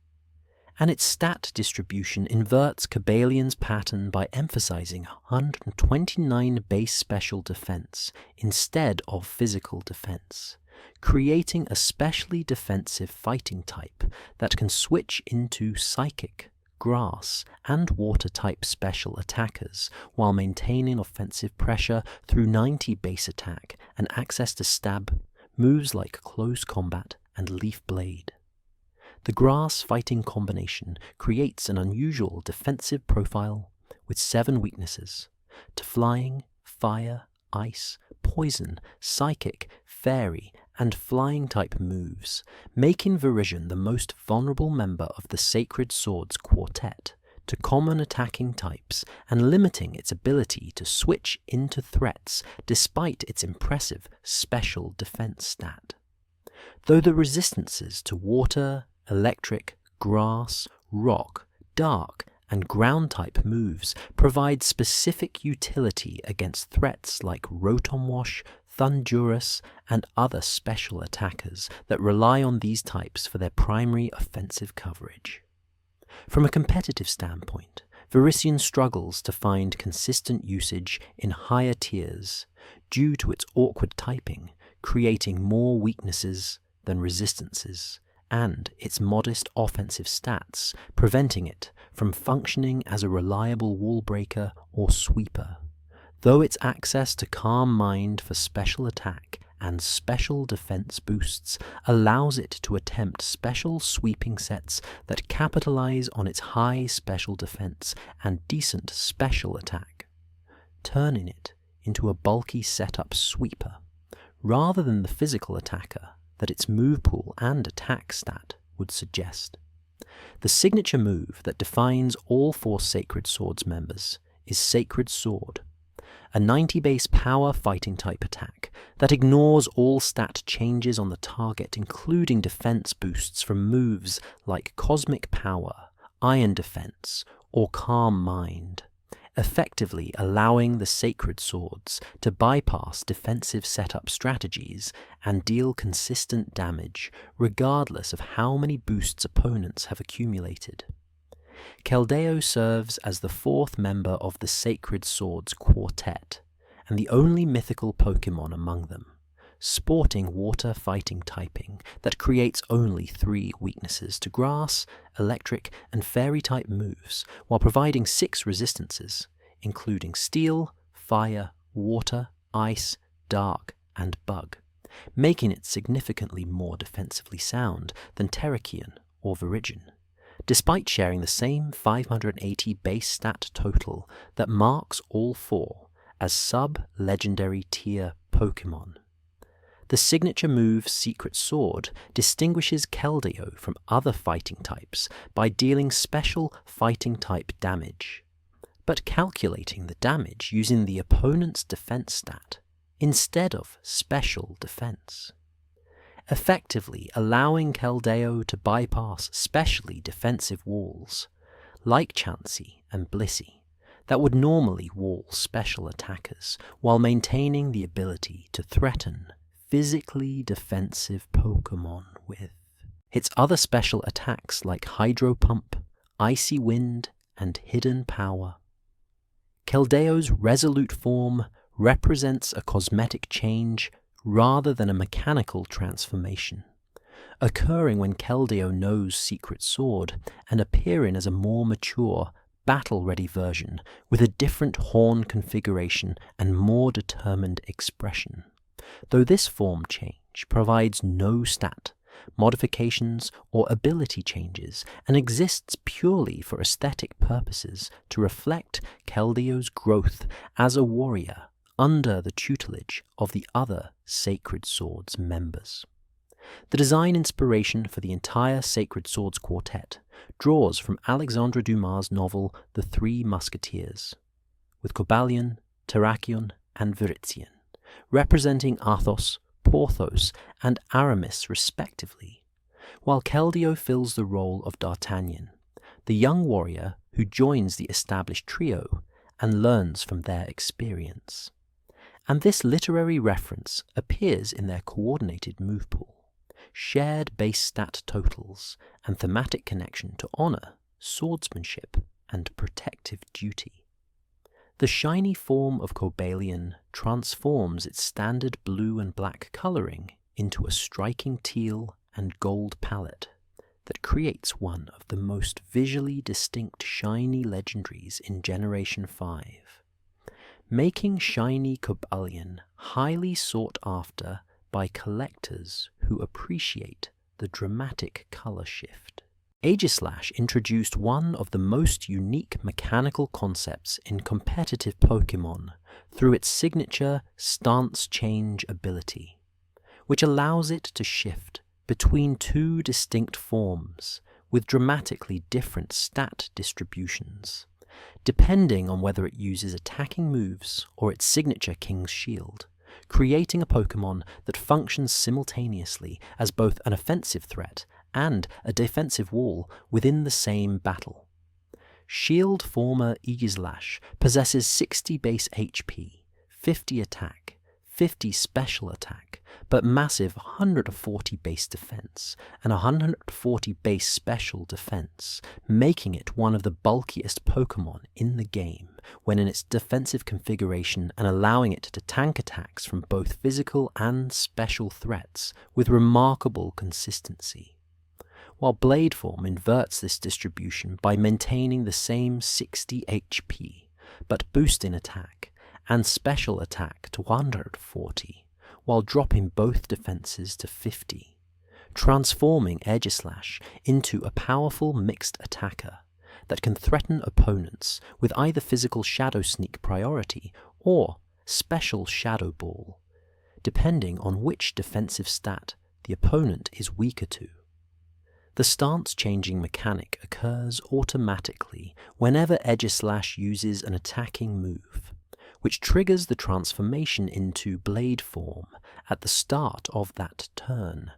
And its stat distribution inverts Cobalion's pattern by emphasizing 129 base special defense instead of physical defense, creating a specially defensive fighting type that can switch into psychic, grass, and water type special attackers while maintaining offensive pressure through 90 base attack and access to stab, moves like Close Combat and Leaf Blade. The grass fighting combination creates an unusual defensive profile with 7 weaknesses to flying, fire, ice, poison, psychic, fairy, and flying type moves, making Virizion the most vulnerable member of the Sacred Swords quartet to common attacking types and limiting its ability to switch into threats despite its impressive special defense stat. Though the resistances to water, electric, grass, rock, dark, and ground type moves provide specific utility against threats like Rotomwash, Thundurus, and other special attackers that rely on these types for their primary offensive coverage. From a competitive standpoint, Virizion struggles to find consistent usage in higher tiers due to its awkward typing, creating more weaknesses than resistances, and its modest offensive stats, preventing it from functioning as a reliable wall breaker or sweeper, though its access to Calm Mind for special attack and special defense boosts allows it to attempt special sweeping sets that capitalize on its high special defense and decent special attack, turning it into a bulky setup sweeper, rather than the physical attacker that its move pool and attack stat would suggest. The signature move that defines all 4 Sacred Swords members is Sacred Sword, a 90 base power fighting type attack that ignores all stat changes on the target, including defense boosts from moves like Cosmic Power, Iron Defense, or Calm Mind, effectively allowing the Sacred Swords to bypass defensive setup strategies and deal consistent damage regardless of how many boosts opponents have accumulated. Keldeo serves as the 4th member of the Sacred Swords quartet, and the only mythical Pokémon among them, sporting water fighting typing that creates only 3 weaknesses to grass, electric, and fairy type moves, while providing 6 resistances, including steel, fire, water, ice, dark, and bug, making it significantly more defensively sound than Terrakion or Virizion, despite sharing the same 580 base stat total that marks all 4 as sub-legendary tier Pokémon. The signature move Secret Sword distinguishes Keldeo from other fighting types by dealing special fighting type damage, but calculating the damage using the opponent's defense stat instead of special defense, effectively allowing Keldeo to bypass specially defensive walls, like Chansey and Blissey, that would normally wall special attackers while maintaining the ability to threaten physically defensive Pokémon with. Its other special attacks like Hydro Pump, Icy Wind, and Hidden Power. Keldeo's resolute form represents a cosmetic change rather than a mechanical transformation, occurring when Keldeo knows Secret Sword and appearing as a more mature, battle-ready version with a different horn configuration and more determined expression. Though this form change provides no stat, modifications, or ability changes and exists purely for aesthetic purposes to reflect Keldeo's growth as a warrior under the tutelage of the other Sacred Swords members. The design inspiration for the entire Sacred Swords quartet draws from Alexandre Dumas' novel The Three Musketeers, with Cobalion, Terrakion, and Virizion, representing Athos, Porthos, and Aramis respectively, while Keldeo fills the role of D'Artagnan, the young warrior who joins the established trio and learns from their experience. And this literary reference appears in their coordinated move pool, shared base stat totals, and thematic connection to honor, swordsmanship, and protective duty. The shiny form of Cobalion transforms its standard blue and black coloring into a striking teal and gold palette that creates one of the most visually distinct shiny legendaries in Generation 5, making shiny Cobalion highly sought after by collectors who appreciate the dramatic color shift. Aegislash introduced one of the most unique mechanical concepts in competitive Pokémon through its signature stance change ability, which allows it to shift between two distinct forms with dramatically different stat distributions, depending on whether it uses attacking moves or its signature King's Shield, creating a Pokémon that functions simultaneously as both an offensive threat and a defensive wall within the same battle. Shield former Aegislash possesses 60 base HP, 50 attack, 50 special attack, but massive 140 base defense and 140 base special defense, making it one of the bulkiest Pokémon in the game when in its defensive configuration and allowing it to tank attacks from both physical and special threats with remarkable consistency. While Blade form inverts this distribution by maintaining the same 60 HP, but boosting attack and special attack to 140, while dropping both defenses to 50, transforming Aegislash into a powerful mixed attacker that can threaten opponents with either physical Shadow Sneak priority or special Shadow Ball, depending on which defensive stat the opponent is weaker to. The stance-changing mechanic occurs automatically whenever Aegislash uses an attacking move, which triggers the transformation into Blade form at the start of that turn,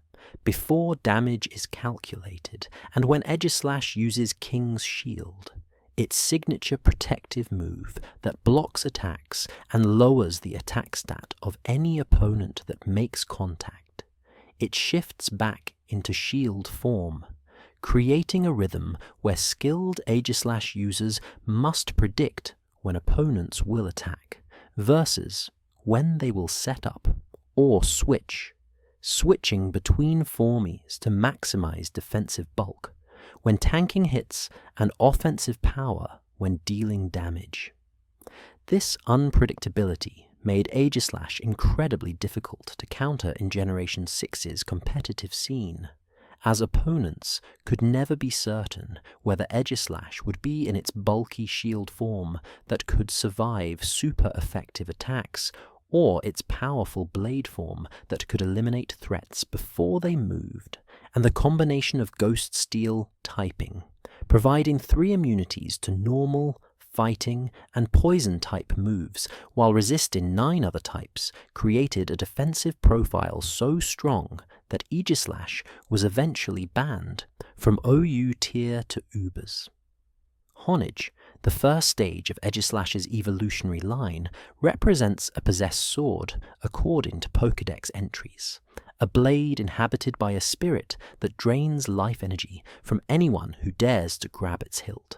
before damage is calculated, and when Aegislash uses King's Shield, its signature protective move that blocks attacks and lowers the attack stat of any opponent that makes contact. It shifts back into Shield form, creating a rhythm where skilled Aegislash users must predict when opponents will attack, versus when they will set up or switching between formies to maximize defensive bulk, when tanking hits and offensive power when dealing damage. This unpredictability made Aegislash incredibly difficult to counter in Generation 6's competitive scene, as opponents could never be certain whether Aegislash would be in its bulky shield form that could survive super effective attacks, or its powerful blade form that could eliminate threats before they moved, and the combination of Ghost Steel typing, providing 3 immunities to normal, fighting, and poison-type moves, while resisting 9 other types, created a defensive profile so strong that Aegislash was eventually banned from OU tier to Ubers. Honage, the first stage of Aegislash's evolutionary line, represents a possessed sword according to Pokédex entries, a blade inhabited by a spirit that drains life energy from anyone who dares to grab its hilt.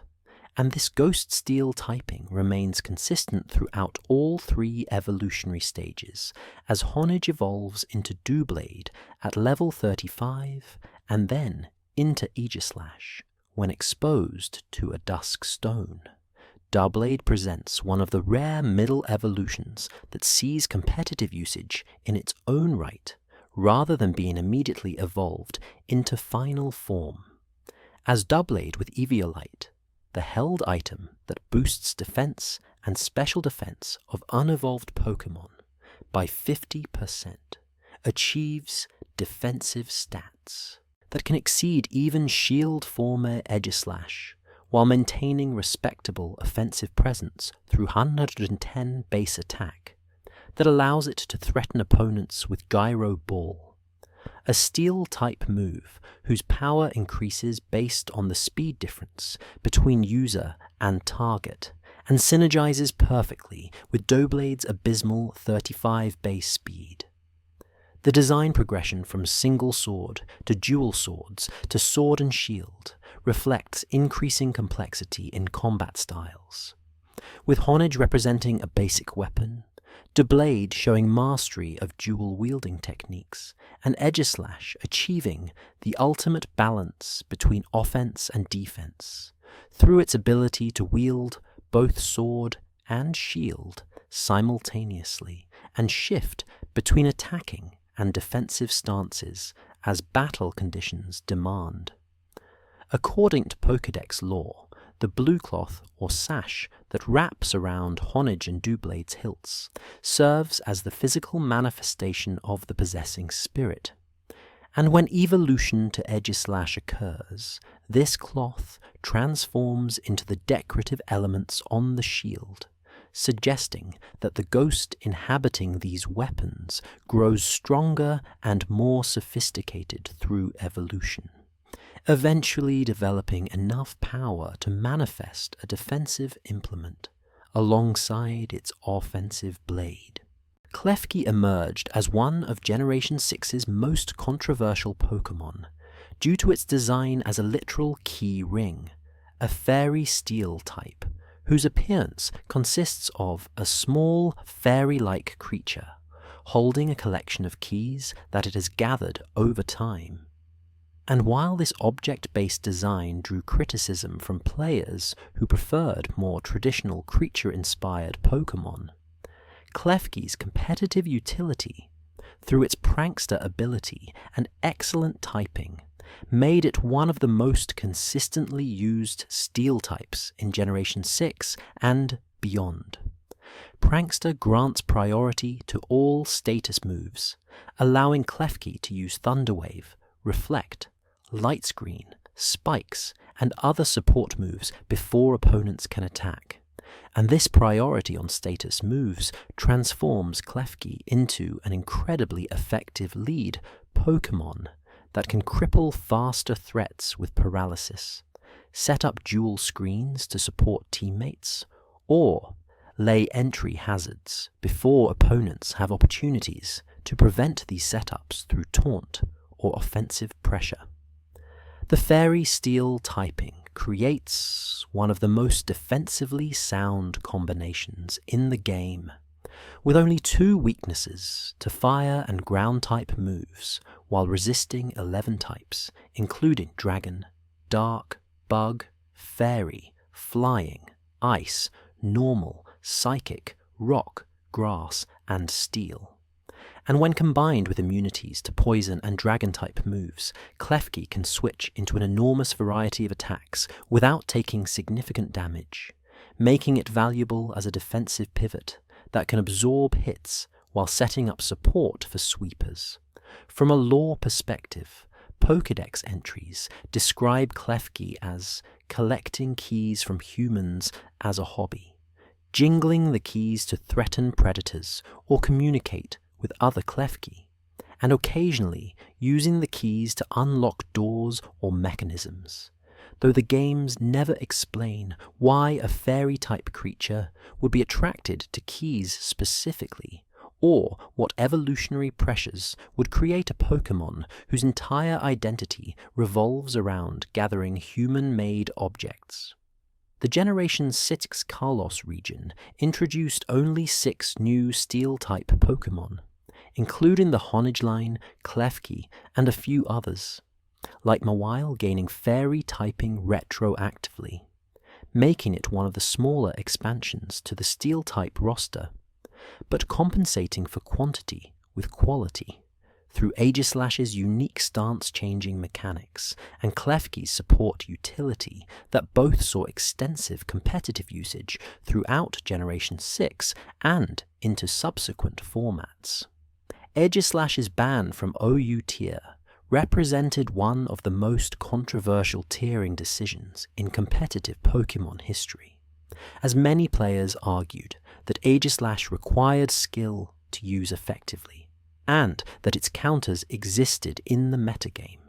And this Ghost Steel typing remains consistent throughout all 3 evolutionary stages, as Honage evolves into Doublade at level 35 and then into Aegislash when exposed to a Dusk Stone. Doublade presents one of the rare middle evolutions that sees competitive usage in its own right, rather than being immediately evolved into final form. As Doublade with Eviolite, the held item that boosts defense and special defense of unevolved Pokémon by 50%, achieves defensive stats that can exceed even Shield former Aegislash, while maintaining respectable offensive presence through 110 base attack, that allows it to threaten opponents with Gyro Ball, a Steel-type move whose power increases based on the speed difference between user and target, and synergizes perfectly with Doublade's abysmal 35 base speed. The design progression from single sword to dual swords to sword and shield reflects increasing complexity in combat styles, with Honage representing a basic weapon, Doublade showing mastery of dual wielding techniques, and Aegislash achieving the ultimate balance between offense and defense through its ability to wield both sword and shield simultaneously and shift between attacking and defensive stances as battle conditions demand. According to Pokédex lore, the blue cloth or sash that wraps around Honage and Doublade's hilts serves as the physical manifestation of the possessing spirit. And when evolution to Aegislash occurs, this cloth transforms into the decorative elements on the shield, suggesting that the ghost inhabiting these weapons grows stronger and more sophisticated through evolution, eventually developing enough power to manifest a defensive implement alongside its offensive blade. Klefki emerged as one of Generation 6's most controversial Pokémon due to its design as a literal key ring, a fairy steel type, whose appearance consists of a small fairy-like creature holding a collection of keys that it has gathered over time. And while this object-based design drew criticism from players who preferred more traditional creature-inspired Pokémon, Klefki's competitive utility, through its prankster ability and excellent typing, made it one of the most consistently used steel types in Generation 6 and beyond. Prankster grants priority to all status moves, allowing Klefki to use Thunderwave, Reflect, Light Screen, Spikes, and other support moves before opponents can attack. And this priority on status moves transforms Klefki into an incredibly effective lead Pokémon that can cripple faster threats with paralysis, set up dual screens to support teammates, or lay entry hazards before opponents have opportunities to prevent these setups through taunt or offensive pressure. The Fairy Steel typing creates one of the most defensively sound combinations in the game, with only 2 weaknesses to fire and ground type moves while resisting 11 types, including Dragon, Dark, Bug, Fairy, Flying, Ice, Normal, Psychic, Rock, Grass, and Steel. And when combined with immunities to Poison and Dragon-type moves, Klefki can switch into an enormous variety of attacks without taking significant damage, making it valuable as a defensive pivot that can absorb hits while setting up support for sweepers. From a lore perspective, Pokédex entries describe Klefki as collecting keys from humans as a hobby, jingling the keys to threaten predators or communicate with other Klefki, and occasionally using the keys to unlock doors or mechanisms, though the games never explain why a fairy-type creature would be attracted to keys specifically, or what evolutionary pressures would create a Pokémon whose entire identity revolves around gathering human-made objects. The Generation 6 Kalos region introduced only 6 new Steel-type Pokémon, including the Honedge line, Klefki, and a few others, like Mawile gaining Fairy typing retroactively, making it one of the smaller expansions to the Steel-type roster, but compensating for quantity with quality through Aegislash's unique stance-changing mechanics and Klefki's support utility that both saw extensive competitive usage throughout Generation 6 and into subsequent formats. Aegislash's ban from OU tier represented one of the most controversial tiering decisions in competitive Pokémon history, as many players argued that Aegislash required skill to use effectively, and that its counters existed in the metagame,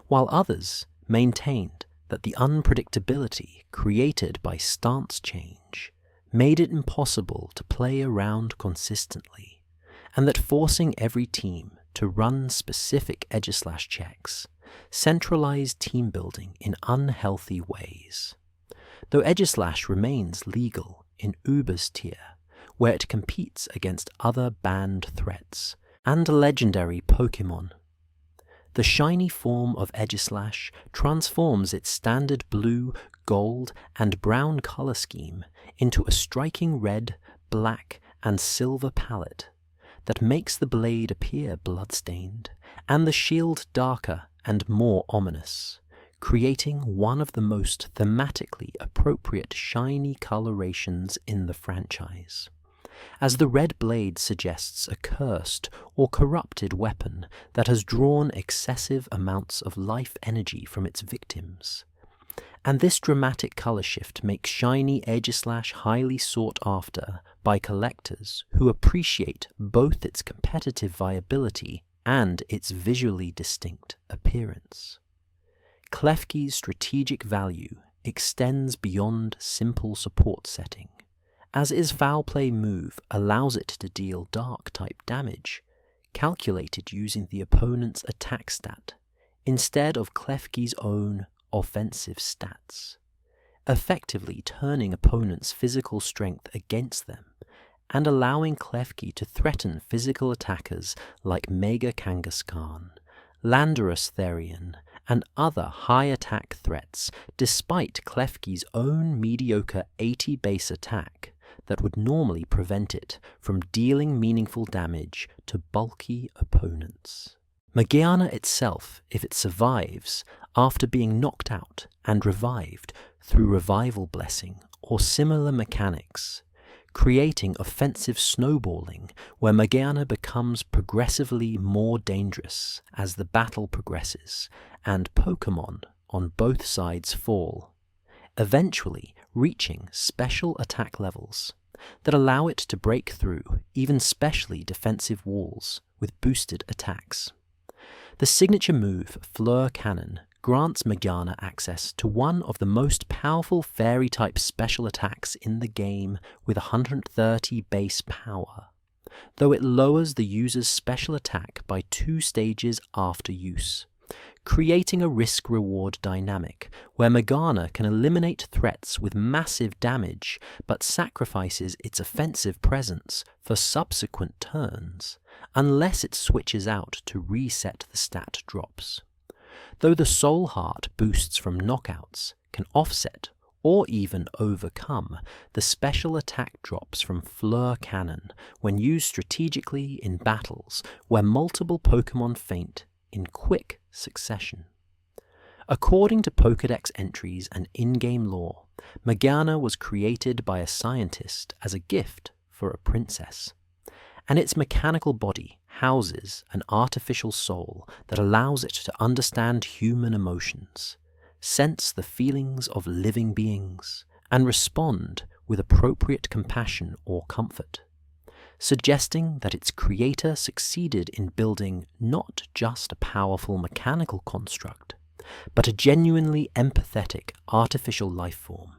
while others maintained that the unpredictability created by stance change made it impossible to play around consistently, and that forcing every team to run specific Aegislash checks centralized team building in unhealthy ways. Though Aegislash remains legal in Uber's tier, where it competes against other banned threats and legendary Pokémon. The shiny form of Aegislash transforms its standard blue, gold, and brown color scheme into a striking red, black, and silver palette that makes the blade appear bloodstained and the shield darker and more ominous, creating one of the most thematically appropriate shiny colorations in the franchise, as the red blade suggests a cursed or corrupted weapon that has drawn excessive amounts of life energy from its victims. And this dramatic color shift makes shiny Aegislash highly sought after by collectors who appreciate both its competitive viability and its visually distinct appearance. Klefki's strategic value extends beyond simple support setting, as its foul play move allows it to deal dark-type damage, calculated using the opponent's attack stat, instead of Klefki's own offensive stats, effectively turning opponents' physical strength against them and allowing Klefki to threaten physical attackers like Mega Kangaskhan, Landorus Therian, and other high-attack threats despite Klefki's own mediocre 80 base attack that would normally prevent it from dealing meaningful damage to bulky opponents. Magearna itself, if it survives after being knocked out and revived through Revival Blessing or similar mechanics, creating offensive snowballing where Magearna becomes progressively more dangerous as the battle progresses and Pokémon on both sides fall, eventually reaching special attack levels that allow it to break through even specially defensive walls with boosted attacks. The signature move, Fleur Cannon, grants Magearna access to one of the most powerful Fairy-type special attacks in the game with 130 base power, though it lowers the user's special attack by 2 stages after use, creating a risk-reward dynamic where Magearna can eliminate threats with massive damage but sacrifices its offensive presence for subsequent turns, unless it switches out to reset the stat drops. Though the Soul Heart boosts from knockouts can offset or even overcome the special attack drops from Fleur Cannon when used strategically in battles where multiple Pokémon faint in quick succession. According to Pokédex entries and in-game lore, Magearna was created by a scientist as a gift for a princess, and its mechanical body houses an artificial soul that allows it to understand human emotions, sense the feelings of living beings, and respond with appropriate compassion or comfort, suggesting that its creator succeeded in building not just a powerful mechanical construct, but a genuinely empathetic artificial life form,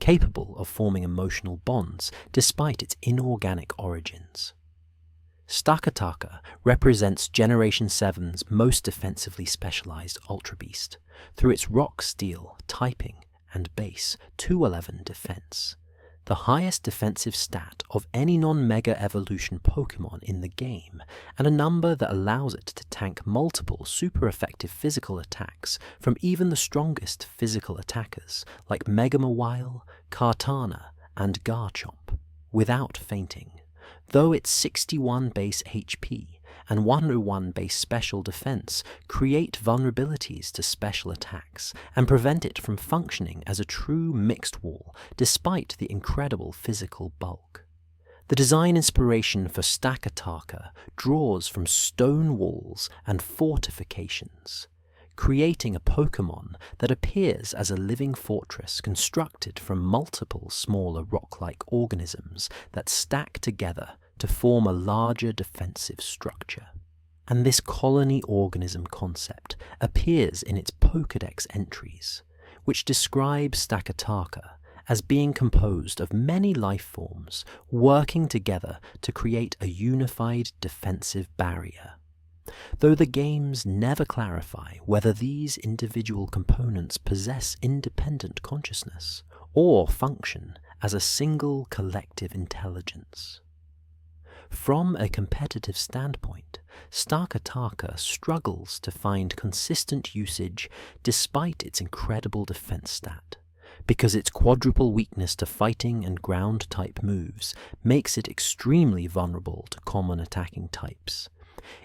capable of forming emotional bonds despite its inorganic origins. Stakataka represents Generation 7's most defensively specialized Ultra Beast through its rock steel, typing, and base 211 defense, the highest defensive stat of any non-Mega Evolution Pokemon in the game, and a number that allows it to tank multiple super effective physical attacks from even the strongest physical attackers like Mega Mawile, Kartana, and Garchomp, without fainting, though its 61 base HP and 101 base special defense create vulnerabilities to special attacks and prevent it from functioning as a true mixed wall despite the incredible physical bulk. The design inspiration for Stakataka draws from stone walls and fortifications, creating a Pokemon that appears as a living fortress constructed from multiple smaller rock-like organisms that stack together to form a larger defensive structure. And this colony organism concept appears in its Pokédex entries, which describe Stakataka as being composed of many life forms working together to create a unified defensive barrier. Though the games never clarify whether these individual components possess independent consciousness or function as a single collective intelligence. From a competitive standpoint, Stakataka struggles to find consistent usage despite its incredible defense stat, because its quadruple weakness to fighting and ground-type moves makes it extremely vulnerable to common attacking types.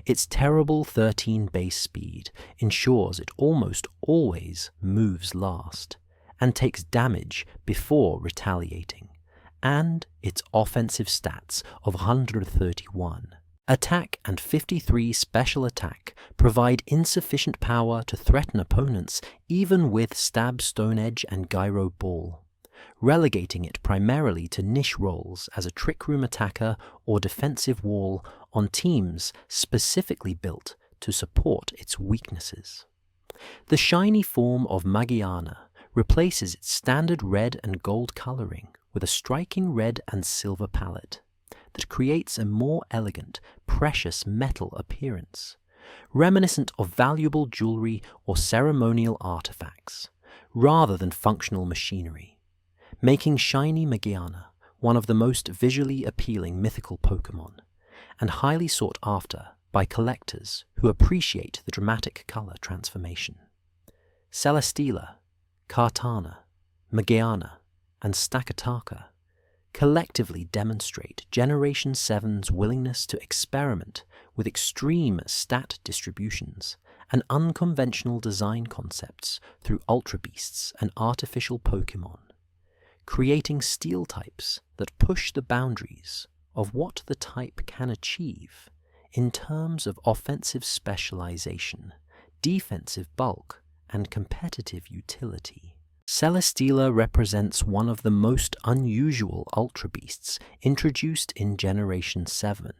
Its terrible 13 base speed ensures it almost always moves last, and takes damage before retaliating, and its offensive stats of 131, attack and 53 special attack provide insufficient power to threaten opponents even with Stab Stone Edge and Gyro Ball, relegating it primarily to niche roles as a Trick Room attacker or defensive wall on teams specifically built to support its weaknesses. The shiny form of Magiana replaces its standard red and gold coloring with a striking red and silver palette that creates a more elegant, precious metal appearance, reminiscent of valuable jewelry or ceremonial artifacts, rather than functional machinery, making shiny Magiana one of the most visually appealing mythical Pokemon, and highly sought after by collectors who appreciate the dramatic color transformation. Celesteela, Kartana, Magiana, and Stakataka collectively demonstrate Generation 7's willingness to experiment with extreme stat distributions and unconventional design concepts through Ultra Beasts and artificial Pokemon, creating steel types that push the boundaries of what the type can achieve in terms of offensive specialization, defensive bulk, and competitive utility. Celesteela represents one of the most unusual Ultra Beasts introduced in Generation 7,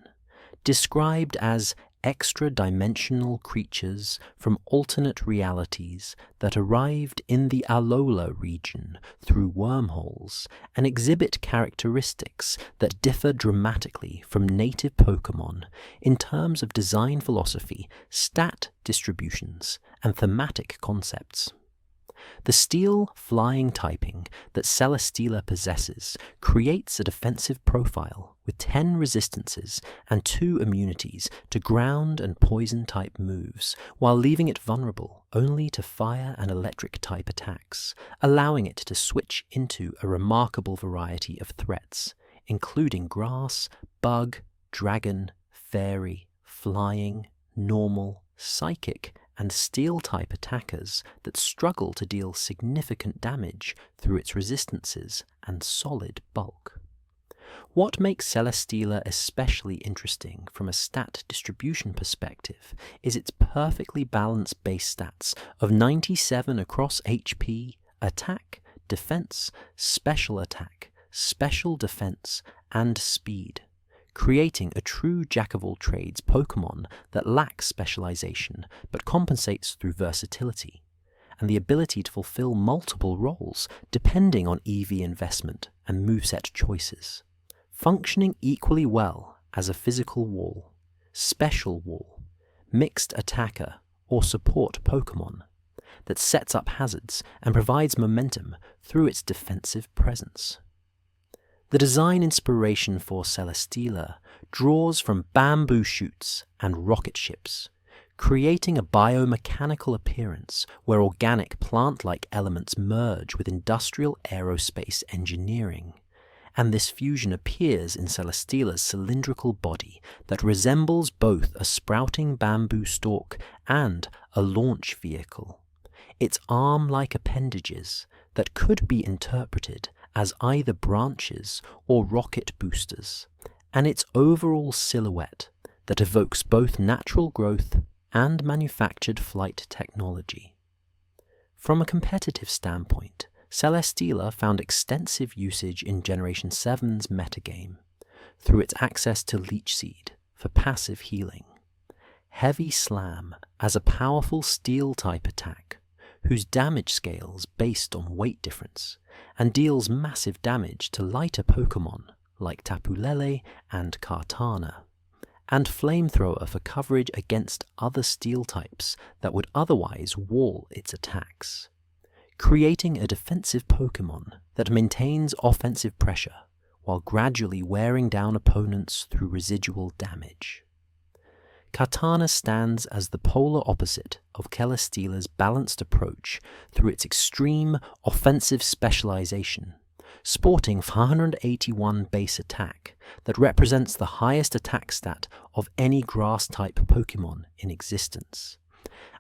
described as extra-dimensional creatures from alternate realities that arrived in the Alola region through wormholes and exhibit characteristics that differ dramatically from native Pokemon in terms of design philosophy, stat distributions, and thematic concepts. The steel flying typing that Celesteela possesses creates a defensive profile with 10 resistances and 2 immunities to ground and poison type moves, while leaving it vulnerable only to fire and electric type attacks, allowing it to switch into a remarkable variety of threats, including grass, bug, dragon, fairy, flying, normal, psychic, and steel-type attackers that struggle to deal significant damage through its resistances and solid bulk. What makes Celesteela especially interesting from a stat distribution perspective is its perfectly balanced base stats of 97 across HP, attack, defense, special attack, special defense, and speed, creating a true jack-of-all-trades Pokemon that lacks specialization but compensates through versatility, and the ability to fulfill multiple roles depending on EV investment and moveset choices, functioning equally well as a physical wall, special wall, mixed attacker, or support Pokemon that sets up hazards and provides momentum through its defensive presence. The design inspiration for Celesteela draws from bamboo shoots and rocket ships, creating a biomechanical appearance where organic plant-like elements merge with industrial aerospace engineering, and this fusion appears in Celesteela's cylindrical body that resembles both a sprouting bamboo stalk and a launch vehicle. Its arm-like appendages that could be interpreted as either branches or rocket boosters, and its overall silhouette that evokes both natural growth and manufactured flight technology. From a competitive standpoint, Celesteela found extensive usage in Generation 7's metagame, through its access to Leech Seed for passive healing, Heavy Slam as a powerful Steel-type attack, whose damage scales based on weight difference, and deals massive damage to lighter Pokemon like Tapu Lele and Kartana, and Flamethrower for coverage against other Steel types that would otherwise wall its attacks, creating a defensive Pokemon that maintains offensive pressure while gradually wearing down opponents through residual damage. Kartana stands as the polar opposite of Celesteela's balanced approach through its extreme offensive specialization, sporting 581 base attack that represents the highest attack stat of any grass-type Pokemon in existence,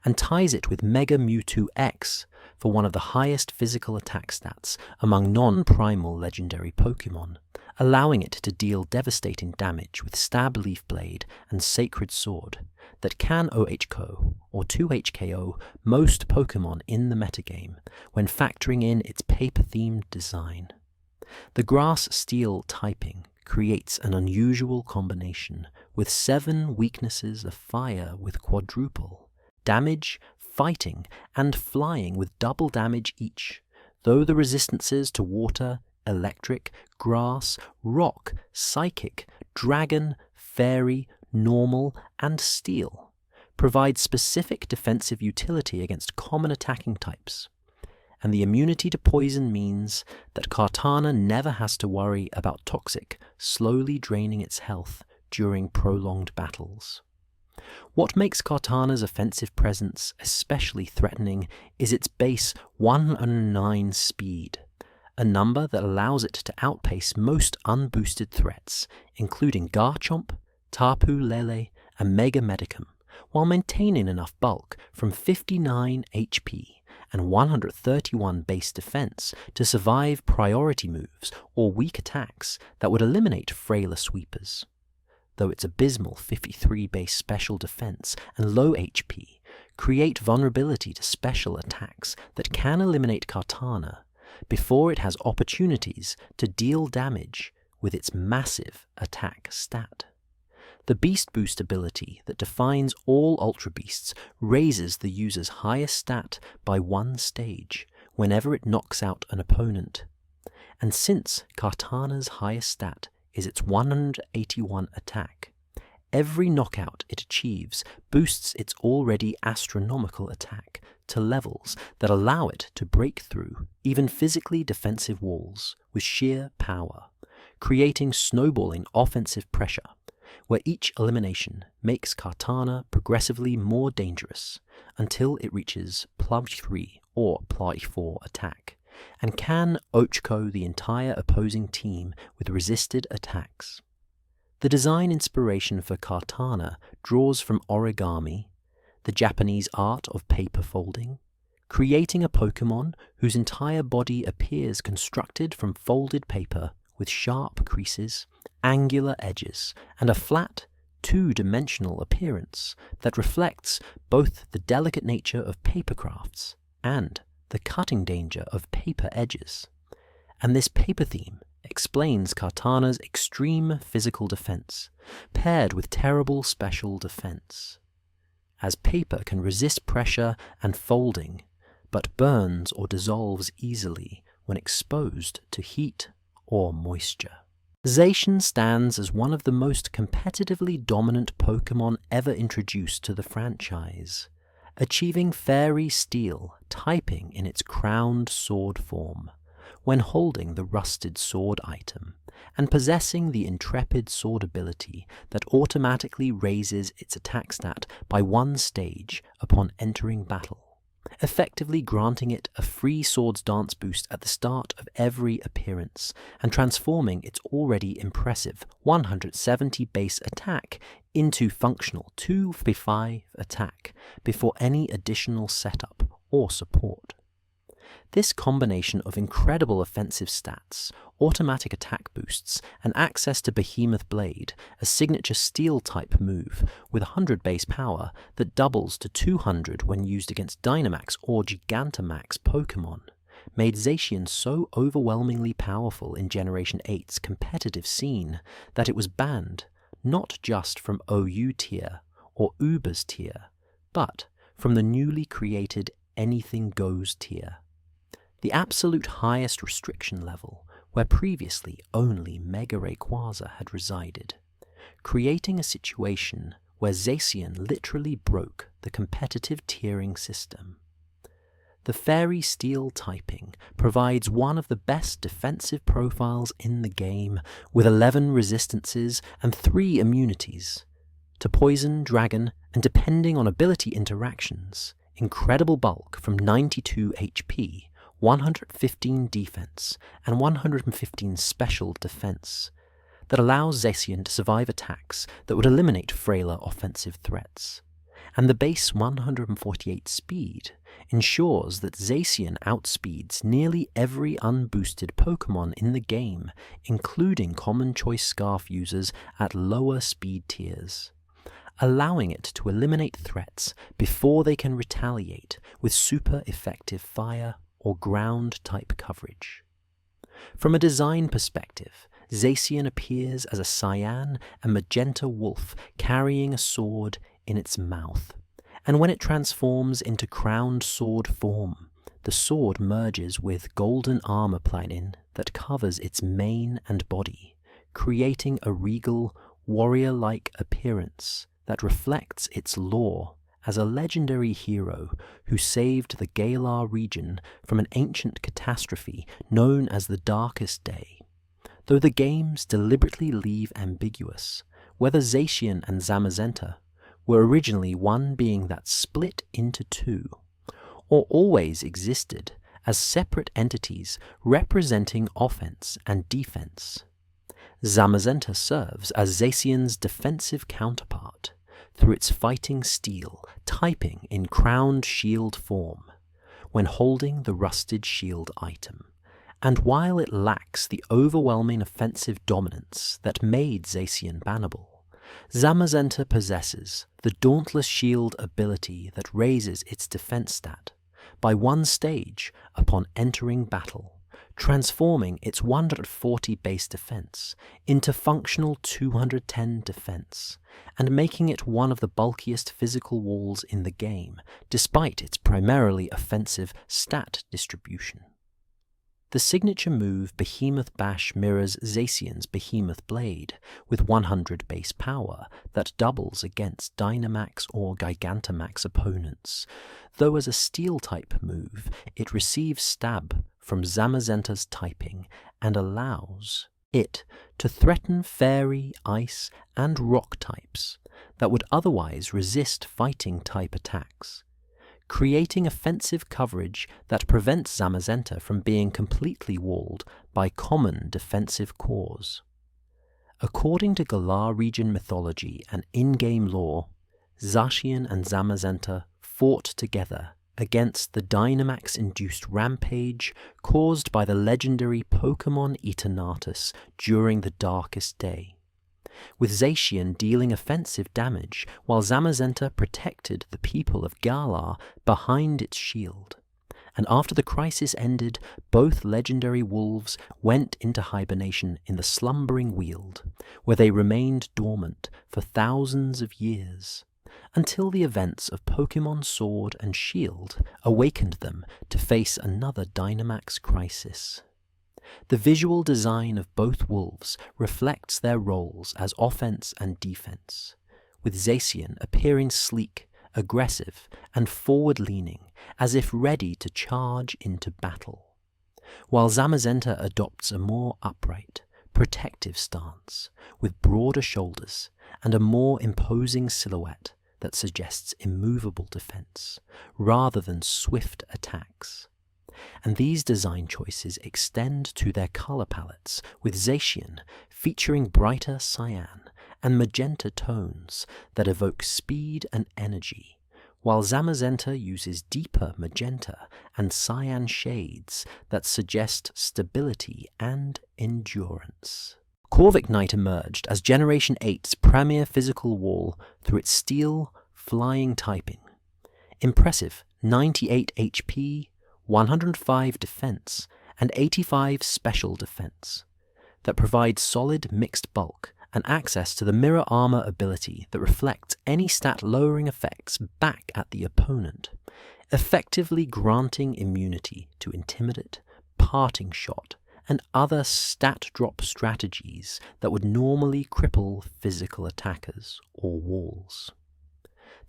and ties it with Mega Mewtwo X for one of the highest physical attack stats among non-primal legendary Pokemon, allowing it to deal devastating damage with Stab Leaf Blade and Sacred Sword that can OHKO or 2HKO most Pokemon in the metagame when factoring in its paper-themed design. The Grass Steel typing creates an unusual combination with 7 weaknesses of fire with quadruple, damage, fighting, and flying with double damage each, though the resistances to water, electric, grass, rock, psychic, dragon, fairy, normal, and steel provide specific defensive utility against common attacking types, and the immunity to poison means that Kartana never has to worry about Toxic slowly draining its health during prolonged battles. What makes Kartana's offensive presence especially threatening is its base 109 speed, a number that allows it to outpace most unboosted threats, including Garchomp, Tapu Lele, and Mega Medicum, while maintaining enough bulk from 59 HP and 131 base defense to survive priority moves or weak attacks that would eliminate frailer sweepers, though its abysmal 53 base special defense and low HP create vulnerability to special attacks that can eliminate Kartana before it has opportunities to deal damage with its massive attack stat. The Beast Boost ability that defines all Ultra Beasts raises the user's highest stat by 1 stage whenever it knocks out an opponent, and since Kartana's highest stat is its 181 attack, every knockout it achieves boosts its already astronomical attack to levels that allow it to break through even physically defensive walls with sheer power, creating snowballing offensive pressure, where each elimination makes Kartana progressively more dangerous until it reaches Plunge 3 or Plunge 4 attack, and can OHKO the entire opposing team with resisted attacks. The design inspiration for Kartana draws from origami, the Japanese art of paper folding, creating a Pokemon whose entire body appears constructed from folded paper with sharp creases angular edges, and a flat, two-dimensional appearance that reflects both the delicate nature of paper crafts and the cutting danger of paper edges. And this paper theme explains Kartana's extreme physical defense, paired with terrible special defense, as paper can resist pressure and folding, but burns or dissolves easily when exposed to heat or moisture. Zacian stands as one of the most competitively dominant Pokémon ever introduced to the franchise, achieving Fairy Steel typing in its crowned sword form, when holding the rusted sword item, and possessing the intrepid sword ability that automatically raises its attack stat by 1 stage upon entering battle, effectively granting it a free Swords Dance boost at the start of every appearance, and transforming its already impressive 170 base attack into functional 255 attack before any additional setup or support. This combination of incredible offensive stats, automatic attack boosts, and access to Behemoth Blade, a signature Steel-type move with 100 base power that doubles to 200 when used against Dynamax or Gigantamax Pokémon, made Zacian so overwhelmingly powerful in Generation 8's competitive scene that it was banned not just from OU tier or Ubers tier, but from the newly created Anything Goes tier, the absolute highest restriction level, where previously only Mega Rayquaza had resided, creating a situation where Zacian literally broke the competitive tiering system. The Fairy Steel typing provides one of the best defensive profiles in the game, with 11 resistances and 3 immunities to Poison, Dragon, and depending on ability interactions, incredible bulk from 92 HP, 115 defense, and 115 special defense, that allows Zacian to survive attacks that would eliminate frailer offensive threats. And the base 148 speed ensures that Zacian outspeeds nearly every unboosted Pokémon in the game, including Common Choice Scarf users at lower speed tiers, allowing it to eliminate threats before they can retaliate with super effective fire or ground-type coverage. From a design perspective, Zacian appears as a cyan and magenta wolf carrying a sword in its mouth, and when it transforms into crowned sword form, the sword merges with golden armor plating that covers its mane and body, creating a regal, warrior-like appearance that reflects its lore as a legendary hero who saved the Galar region from an ancient catastrophe known as the Darkest Day, though the games deliberately leave ambiguous whether Zacian and Zamazenta were originally one being that split into 2, or always existed as separate entities representing offense and defense. Zamazenta serves as Zacian's defensive counterpart through its Fighting Steel typing in crowned shield form when holding the rusted shield item, and while it lacks the overwhelming offensive dominance that made Zacian bannable, Zamazenta possesses the Dauntless Shield ability that raises its defense stat by 1 stage upon entering battle, transforming its 140 base defense into functional 210 defense, and making it one of the bulkiest physical walls in the game, despite its primarily offensive stat distribution. The signature move Behemoth Bash mirrors Zacian's Behemoth Blade, with 100 base power that doubles against Dynamax or Gigantamax opponents, though as a Steel-type move it receives Stab from Zamazenta's typing and allows it to threaten Fairy, Ice, and Rock types that would otherwise resist Fighting-type attacks, creating offensive coverage that prevents Zamazenta from being completely walled by common defensive cores. According to Galar region mythology and in-game lore, Zacian and Zamazenta fought together against the Dynamax-induced rampage caused by the legendary Pokémon Eternatus during the Darkest Day. with Zacian dealing offensive damage while Zamazenta protected the people of Galar behind its shield. And after the crisis ended, both legendary wolves went into hibernation in the Slumbering Weald, where they remained dormant for thousands of years, until the events of Pokémon Sword and Shield awakened them to face another Dynamax crisis. The visual design of both wolves reflects their roles as offense and defense, with Zacian appearing sleek, aggressive, and forward-leaning, as if ready to charge into battle, while Zamazenta adopts a more upright, protective stance, with broader shoulders and a more imposing silhouette that suggests immovable defense, rather than swift attacks. And these design choices extend to their color palettes, with Zacian featuring brighter cyan and magenta tones that evoke speed and energy, while Zamazenta uses deeper magenta and cyan shades that suggest stability and endurance. Corviknight emerged as Generation 8's premier physical wall through its steel, flying typing. Impressive 98 HP, 105 defense, and 85 special defense that provides solid mixed bulk and access to the Mirror Armor ability that reflects any stat-lowering effects back at the opponent, effectively granting immunity to Intimidate, Parting Shot, and other stat drop strategies that would normally cripple physical attackers or walls.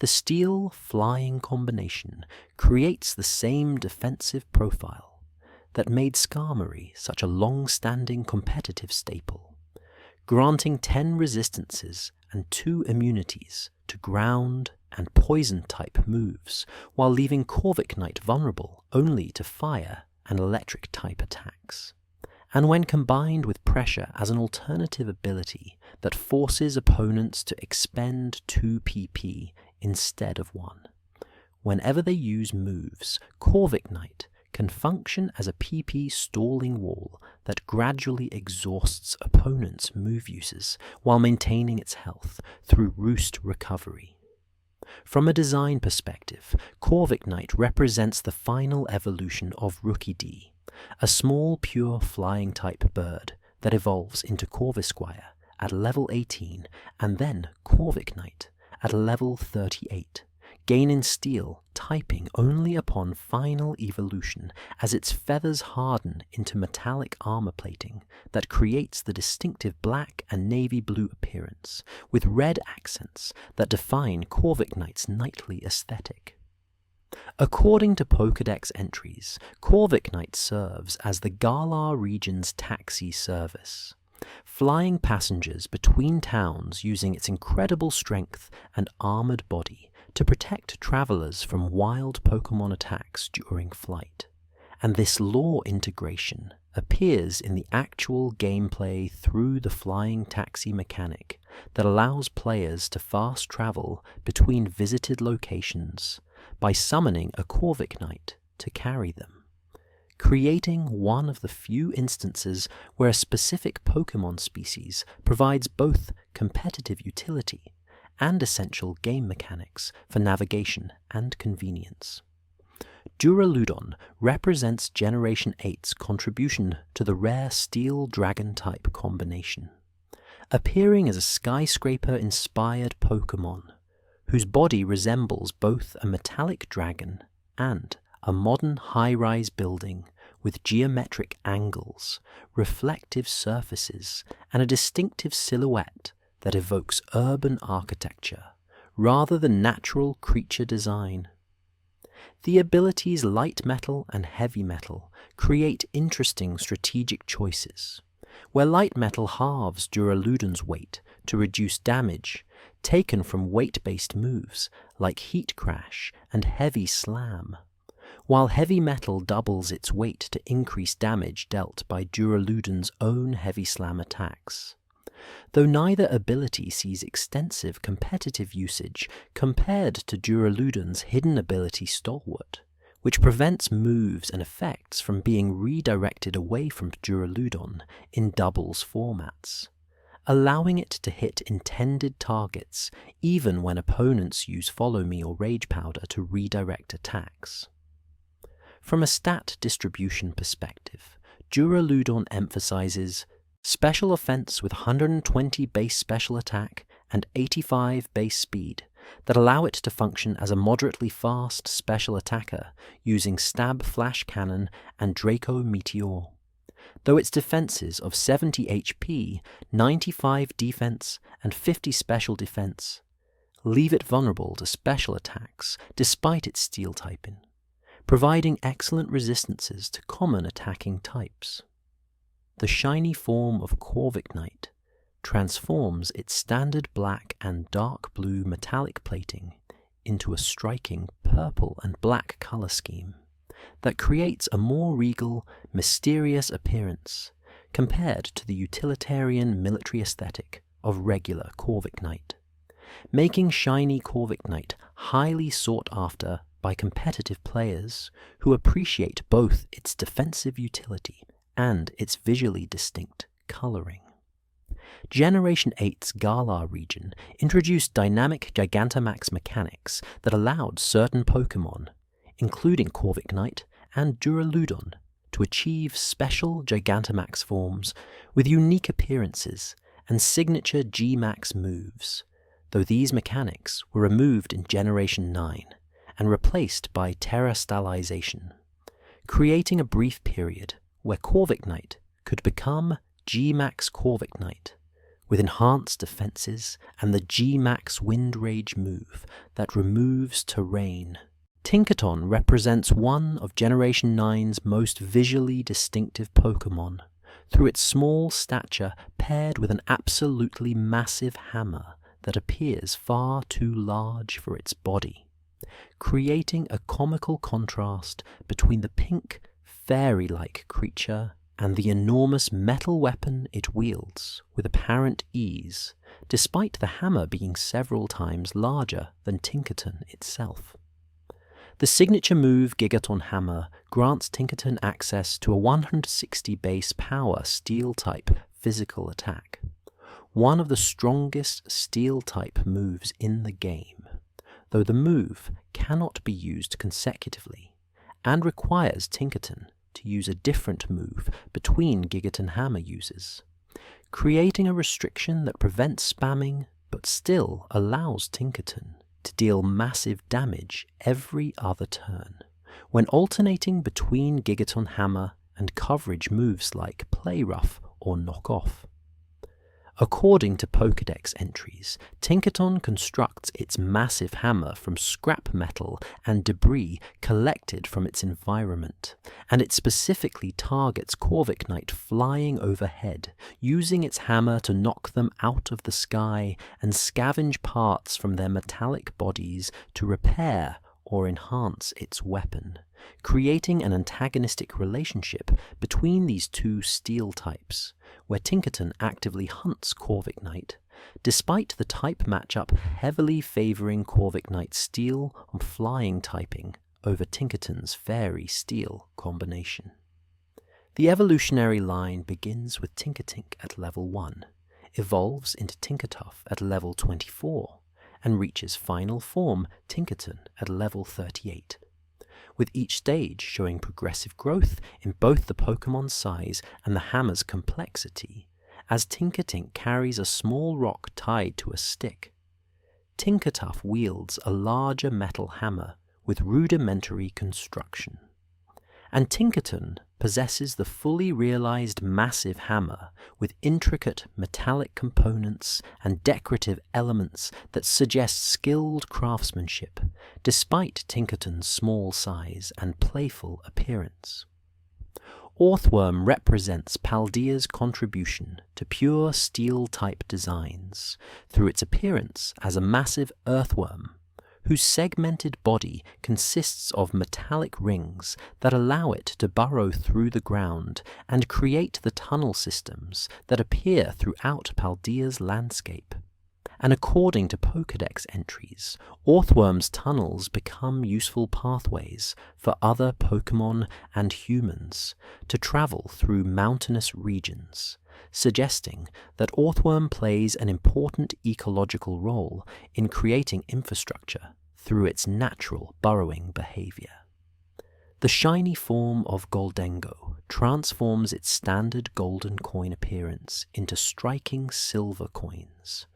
The steel-flying combination creates the same defensive profile that made Skarmory such a long-standing competitive staple, granting 10 resistances and 2 immunities to ground and poison-type moves, while leaving Corviknight vulnerable only to fire and electric-type attacks. And when combined with pressure as an alternative ability that forces opponents to expend 2 PP instead of 1. Whenever they use moves, Corviknight can function as a PP stalling wall that gradually exhausts opponents' move uses while maintaining its health through roost recovery. From a design perspective, Corviknight represents the final evolution of Rookidee, a small pure flying type bird that evolves into Corvisquire at level 18 and then Corviknight at level 38, gaining steel typing only upon final evolution as its feathers harden into metallic armor plating that creates the distinctive black and navy blue appearance, with red accents that define Corviknight's knightly aesthetic. According to Pokédex entries, Corviknight serves as the Galar region's taxi service, flying passengers between towns using its incredible strength and armored body to protect travelers from wild Pokémon attacks during flight. And this lore integration appears in the actual gameplay through the flying taxi mechanic that allows players to fast travel between visited locations by summoning a Corviknight to carry them, creating one of the few instances where a specific Pokémon species provides both competitive utility and essential game mechanics for navigation and convenience. Duraludon represents Generation 8's contribution to the rare Steel Dragon type combination, appearing as a skyscraper-inspired Pokémon whose body resembles both a metallic dragon and a modern high-rise building with geometric angles, reflective surfaces, and a distinctive silhouette that evokes urban architecture rather than natural creature design. The abilities Light Metal and Heavy Metal create interesting strategic choices, where Light Metal halves Duraludon's weight to reduce damage taken from weight-based moves like Heat Crash and Heavy Slam, while Heavy Metal doubles its weight to increase damage dealt by Duraludon's own Heavy Slam attacks. Though neither ability sees extensive competitive usage compared to Duraludon's hidden ability Stalwart, which prevents moves and effects from being redirected away from Duraludon in doubles formats, allowing it to hit intended targets even when opponents use Follow Me or Rage Powder to redirect attacks. From a stat distribution perspective, Duraludon emphasizes special offense with 120 base special attack and 85 base speed that allow it to function as a moderately fast special attacker using Stab Flash Cannon and Draco Meteor. Though its defenses of 70 HP, 95 defense, and 50 special defense leave it vulnerable to special attacks despite its steel typing, providing excellent resistances to common attacking types. The shiny form of Corviknight transforms its standard black and dark blue metallic plating into a striking purple and black color scheme that creates a more regal, mysterious appearance compared to the utilitarian military aesthetic of regular Corviknight, making shiny Corviknight highly sought after by competitive players who appreciate both its defensive utility and its visually distinct coloring. Generation 8's Galar region introduced dynamic Gigantamax mechanics that allowed certain Pokémon, including Corviknight and Duraludon, to achieve special Gigantamax forms with unique appearances and signature G-Max moves, though these mechanics were removed in Generation 9 and replaced by terastallization, creating a brief period where Corviknight could become G-Max Corviknight, with enhanced defenses and the G-Max Wind Rage move that removes terrain. Tinkaton represents one of Generation 9's most visually distinctive Pokémon, through its small stature paired with an absolutely massive hammer that appears far too large for its body, creating a comical contrast between the pink, fairy-like creature and the enormous metal weapon it wields with apparent ease, despite the hammer being several times larger than Tinkaton itself. The signature move Gigaton Hammer grants Tinkaton access to a 160 base power Steel-type physical attack, one of the strongest Steel-type moves in the game, though the move cannot be used consecutively and requires Tinkaton to use a different move between Gigaton Hammer users, creating a restriction that prevents spamming but still allows Tinkaton to deal massive damage every other turn, when alternating between Gigaton Hammer and coverage moves like Play Rough or Knock Off. According to Pokédex entries, Tinkaton constructs its massive hammer from scrap metal and debris collected from its environment, and it specifically targets Corviknight flying overhead, using its hammer to knock them out of the sky and scavenge parts from their metallic bodies to repair or enhance its weapon, creating an antagonistic relationship between these two steel types, where Tinkaton actively hunts Corviknight, despite the type matchup heavily favouring Corviknight's steel on flying typing over Tinkaton's fairy steel combination. The evolutionary line begins with Tinkatink at level 1, evolves into Tinkertuff at level 24, and reaches final form Tinkaton at level 38, with each stage showing progressive growth in both the Pokémon's size and the hammer's complexity, as Tinkatink carries a small rock tied to a stick. Tinkertuff wields a larger metal hammer with rudimentary construction, and Tinkaton possesses the fully realized massive hammer with intricate metallic components and decorative elements that suggest skilled craftsmanship, despite Tinkaton's small size and playful appearance. Orthworm represents Paldea's contribution to pure steel-type designs through its appearance as a massive earthworm, whose segmented body consists of metallic rings that allow it to burrow through the ground and create the tunnel systems that appear throughout Paldea's landscape, and according to Pokédex entries, Orthworm's tunnels become useful pathways for other Pokémon and humans to travel through mountainous regions, suggesting that Orthworm plays an important ecological role in creating infrastructure through its natural burrowing behavior. The shiny form of Gholdengo transforms its standard golden coin appearance into striking silver coins,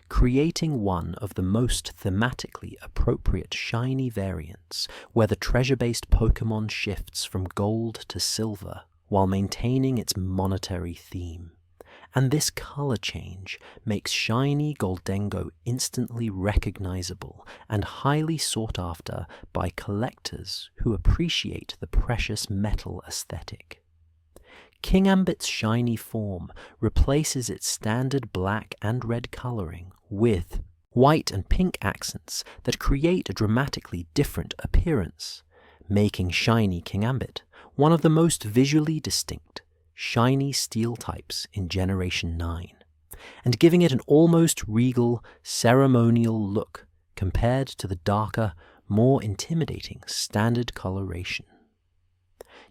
creating one of the most thematically appropriate shiny variants where the treasure-based Pokémon shifts from gold to silver while maintaining its monetary theme. And this color change makes shiny Gholdengo instantly recognizable and highly sought after by collectors who appreciate the precious metal aesthetic. Kingambit's shiny form replaces its standard black and red coloring with white and pink accents that create a dramatically different appearance, making shiny Kingambit one of the most visually distinct shiny steel types in Generation 9, and giving it an almost regal, ceremonial look compared to the darker, more intimidating standard coloration.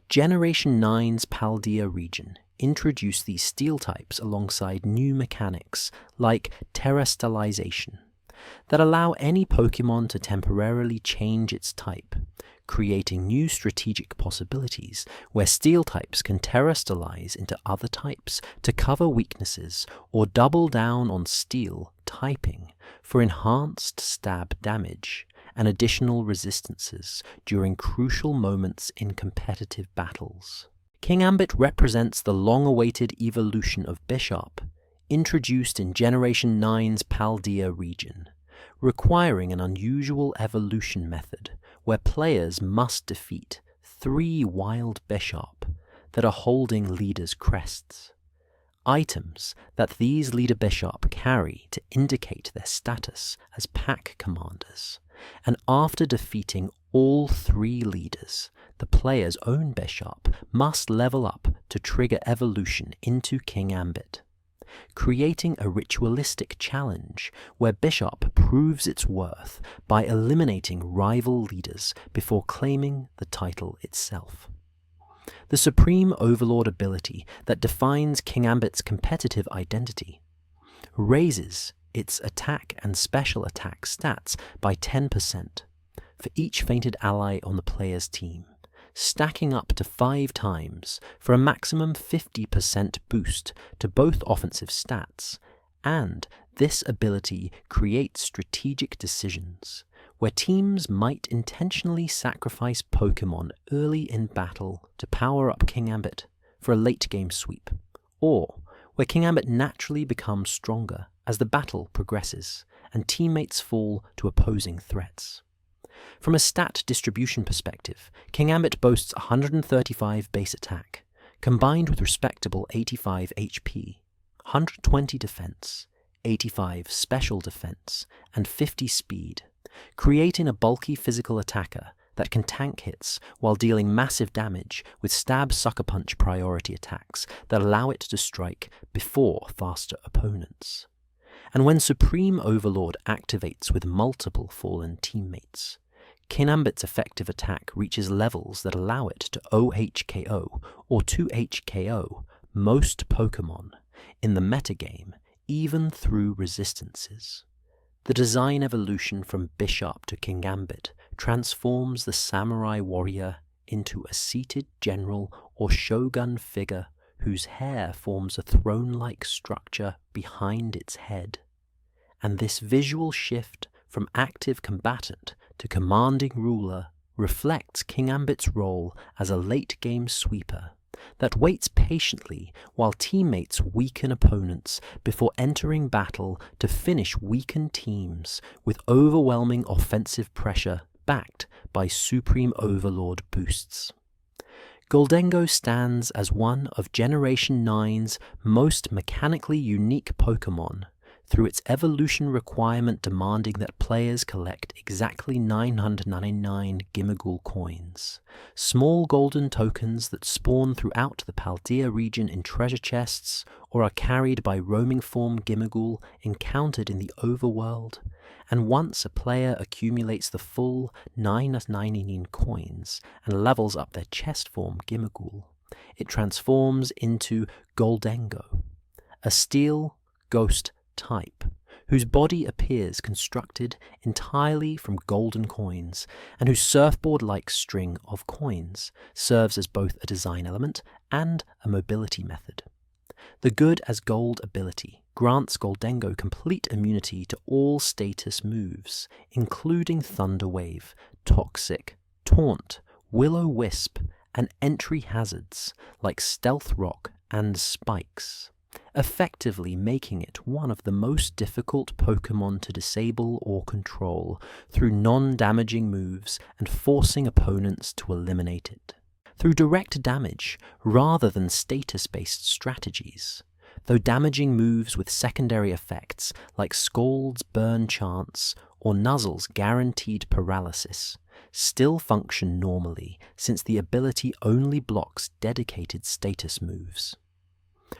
Generation 9's Paldea region introduced these steel types alongside new mechanics like terrestrialization that allow any Pokémon to temporarily change its type, creating new strategic possibilities where steel types can terrestrialize into other types to cover weaknesses or double down on steel typing for enhanced stab damage and additional resistances during crucial moments in competitive battles. Kingambit represents the long-awaited evolution of Bisharp, introduced in Generation 9's Paldea region, requiring an unusual evolution method where players must defeat 3 wild Bisharp that are holding leaders' crests, items that these leader Bisharp carry to indicate their status as pack commanders, and after defeating all 3 leaders, the player's own Bisharp must level up to trigger evolution into Kingambit, creating a ritualistic challenge where Bisharp proves its worth by eliminating rival leaders before claiming the title itself. The Supreme Overlord ability that defines Kingambit's competitive identity raises its attack and special attack stats by 10% for each fainted ally on the player's team, stacking up to 5 times for a maximum 50% boost to both offensive stats, and this ability creates strategic decisions, where teams might intentionally sacrifice Pokémon early in battle to power up Kingambit for a late-game sweep, or where Kingambit naturally becomes stronger as the battle progresses and teammates fall to opposing threats. From a stat distribution perspective, Kingambit boasts 135 base attack, combined with respectable 85 HP, 120 defense, 85 special defense, and 50 speed, creating a bulky physical attacker that can tank hits while dealing massive damage with stab sucker punch priority attacks that allow it to strike before faster opponents. And when Supreme Overlord activates with multiple fallen teammates, Kingambit's effective attack reaches levels that allow it to OHKO or 2HKO most Pokémon in the metagame, even through resistances. The design evolution from Bisharp to Kingambit transforms the samurai warrior into a seated general or shogun figure whose hair forms a throne-like structure behind its head. And this visual shift from active combatant to commanding ruler reflects Kingambit's role as a late-game sweeper that waits patiently while teammates weaken opponents before entering battle to finish weakened teams with overwhelming offensive pressure backed by Supreme Overlord boosts. Gholdengo stands as one of Generation 9's most mechanically unique Pokémon, through its evolution requirement demanding that players collect exactly 999 Gimmighoul coins, small golden tokens that spawn throughout the Paldea region in treasure chests or are carried by roaming form Gimmighoul encountered in the overworld, and once a player accumulates the full 999 coins and levels up their chest form Gimmighoul, it transforms into Gholdengo, a steel ghost type, whose body appears constructed entirely from golden coins, and whose surfboard-like string of coins serves as both a design element and a mobility method. The Good as Gold ability grants Gholdengo complete immunity to all status moves, including Thunder Wave, Toxic, Taunt, Will-O-Wisp, and entry hazards like Stealth Rock and Spikes, effectively making it one of the most difficult Pokémon to disable or control through non-damaging moves and forcing opponents to eliminate it through direct damage rather than status-based strategies, though damaging moves with secondary effects like Scald's Burn Chance or Nuzzle's Guaranteed Paralysis still function normally since the ability only blocks dedicated status moves.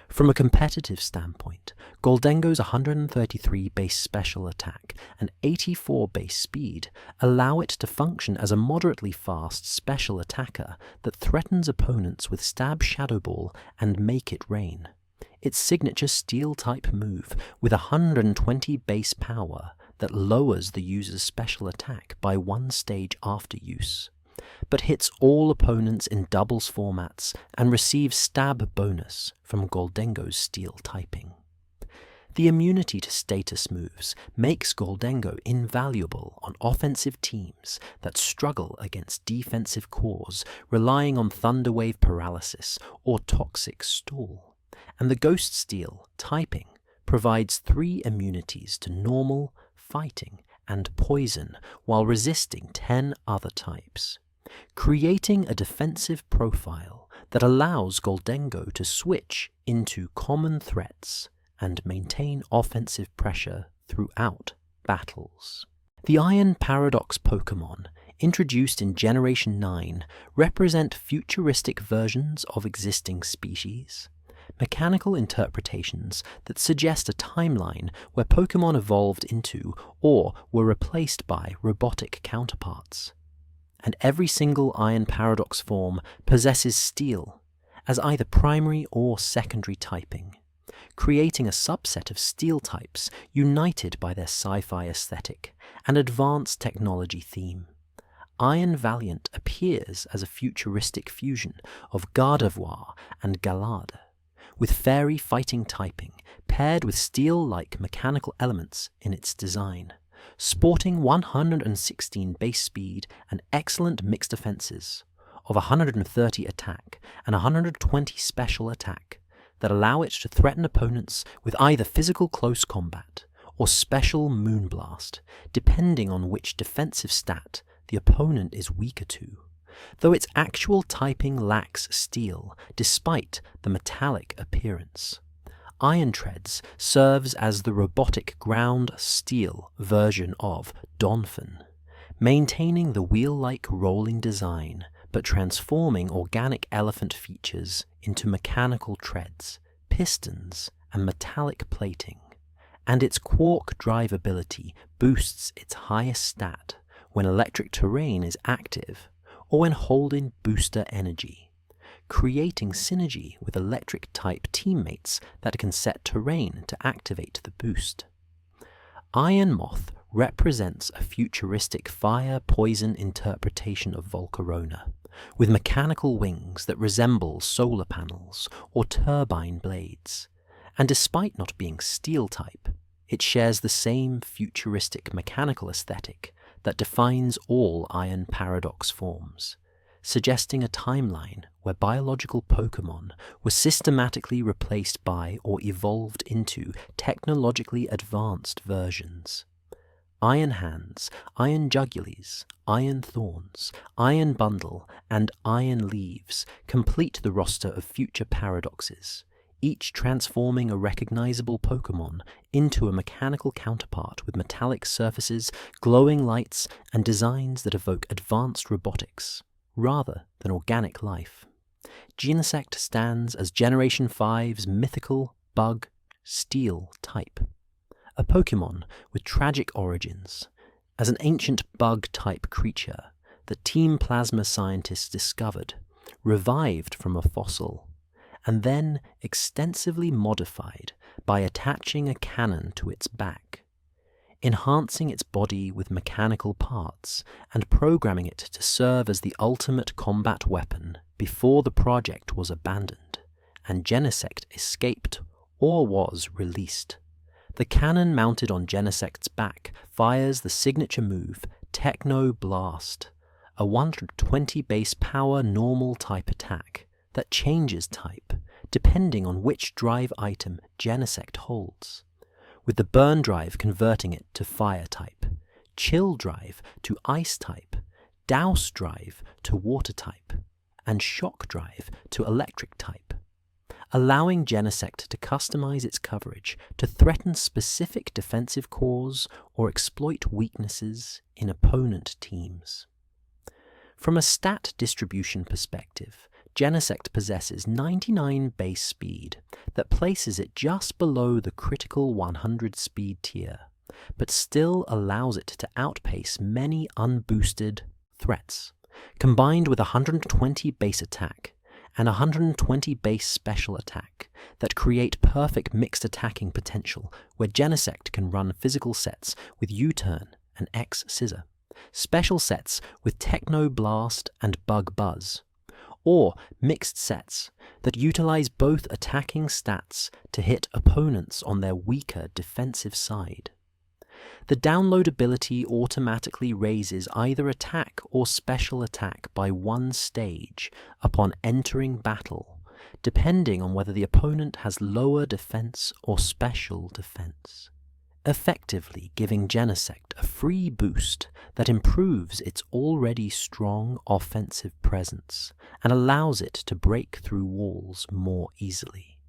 From a competitive standpoint, Gholdengo's 133 base special attack and 84 base speed allow it to function as a moderately fast special attacker that threatens opponents with Stab Shadow Ball and Make It Rain. Its signature Steel-type move with 120 base power that lowers the user's special attack by 1 stage after use, but hits all opponents in doubles formats and receives stab bonus from Gholdengo's steel typing. The immunity to status moves makes Gholdengo invaluable on offensive teams that struggle against defensive cores relying on Thunder Wave Paralysis or Toxic Stall, and the Ghost Steel typing provides 3 immunities to Normal, Fighting, and Poison while resisting 10 other types, creating a defensive profile that allows Gholdengo to switch into common threats and maintain offensive pressure throughout battles. The Iron Paradox Pokémon, introduced in Generation 9, represent futuristic versions of existing species, mechanical interpretations that suggest a timeline where Pokémon evolved into or were replaced by robotic counterparts. And every single Iron Paradox form possesses Steel as either primary or secondary typing, creating a subset of Steel types united by their sci-fi aesthetic and advanced technology theme. Iron Valiant appears as a futuristic fusion of Gardevoir and Galade, with fairy fighting typing paired with steel-like mechanical elements in its design, sporting 116 base speed and excellent mixed defenses of 130 attack and 120 special attack that allow it to threaten opponents with either physical close combat or special Moonblast, depending on which defensive stat the opponent is weaker to, though its actual typing lacks steel despite the metallic appearance. Iron Treads serves as the robotic ground steel version of Donphan, maintaining the wheel-like rolling design but transforming organic elephant features into mechanical treads, pistons, and metallic plating, and its Quark Drive ability boosts its highest stat when electric terrain is active or when holding booster energy, creating synergy with electric-type teammates that can set terrain to activate the boost. Iron Moth represents a futuristic fire-poison interpretation of Volcarona, with mechanical wings that resemble solar panels or turbine blades, and despite not being steel-type, it shares the same futuristic mechanical aesthetic that defines all Iron Paradox forms, suggesting a timeline where biological Pokémon were systematically replaced by or evolved into technologically advanced versions. Iron Hands, Iron Jugulys, Iron Thorns, Iron Bundle, and Iron Leaves complete the roster of future paradoxes, each transforming a recognizable Pokémon into a mechanical counterpart with metallic surfaces, glowing lights, and designs that evoke advanced robotics, rather than organic life. Genesect stands as Generation 5's mythical bug Steel type, a Pokémon with tragic origins. As an ancient bug-type creature that Team Plasma scientists discovered, revived from a fossil, and then extensively modified by attaching a cannon to its back, enhancing its body with mechanical parts and programming it to serve as the ultimate combat weapon before the project was abandoned and Genesect escaped or was released. The cannon mounted on Genesect's back fires the signature move Techno Blast, a 120 base power normal type attack that changes type depending on which drive item Genesect holds, with the Burn Drive converting it to Fire type, Chill Drive to Ice type, Douse Drive to Water type, and Shock Drive to Electric type, allowing Genesect to customize its coverage to threaten specific defensive cores or exploit weaknesses in opponent teams. From a stat distribution perspective, Genesect possesses 99 base speed that places it just below the critical 100 speed tier, but still allows it to outpace many unboosted threats, combined with 120 base attack and 120 base special attack that create perfect mixed attacking potential where Genesect can run physical sets with U-Turn and X-Scissor, special sets with Techno Blast and Bug Buzz, or mixed sets that utilize both attacking stats to hit opponents on their weaker defensive side. The download ability automatically raises either attack or special attack by one stage upon entering battle, depending on whether the opponent has lower defense or special defense, effectively giving Genesect a free boost that improves its already strong offensive presence and allows it to break through walls more easily,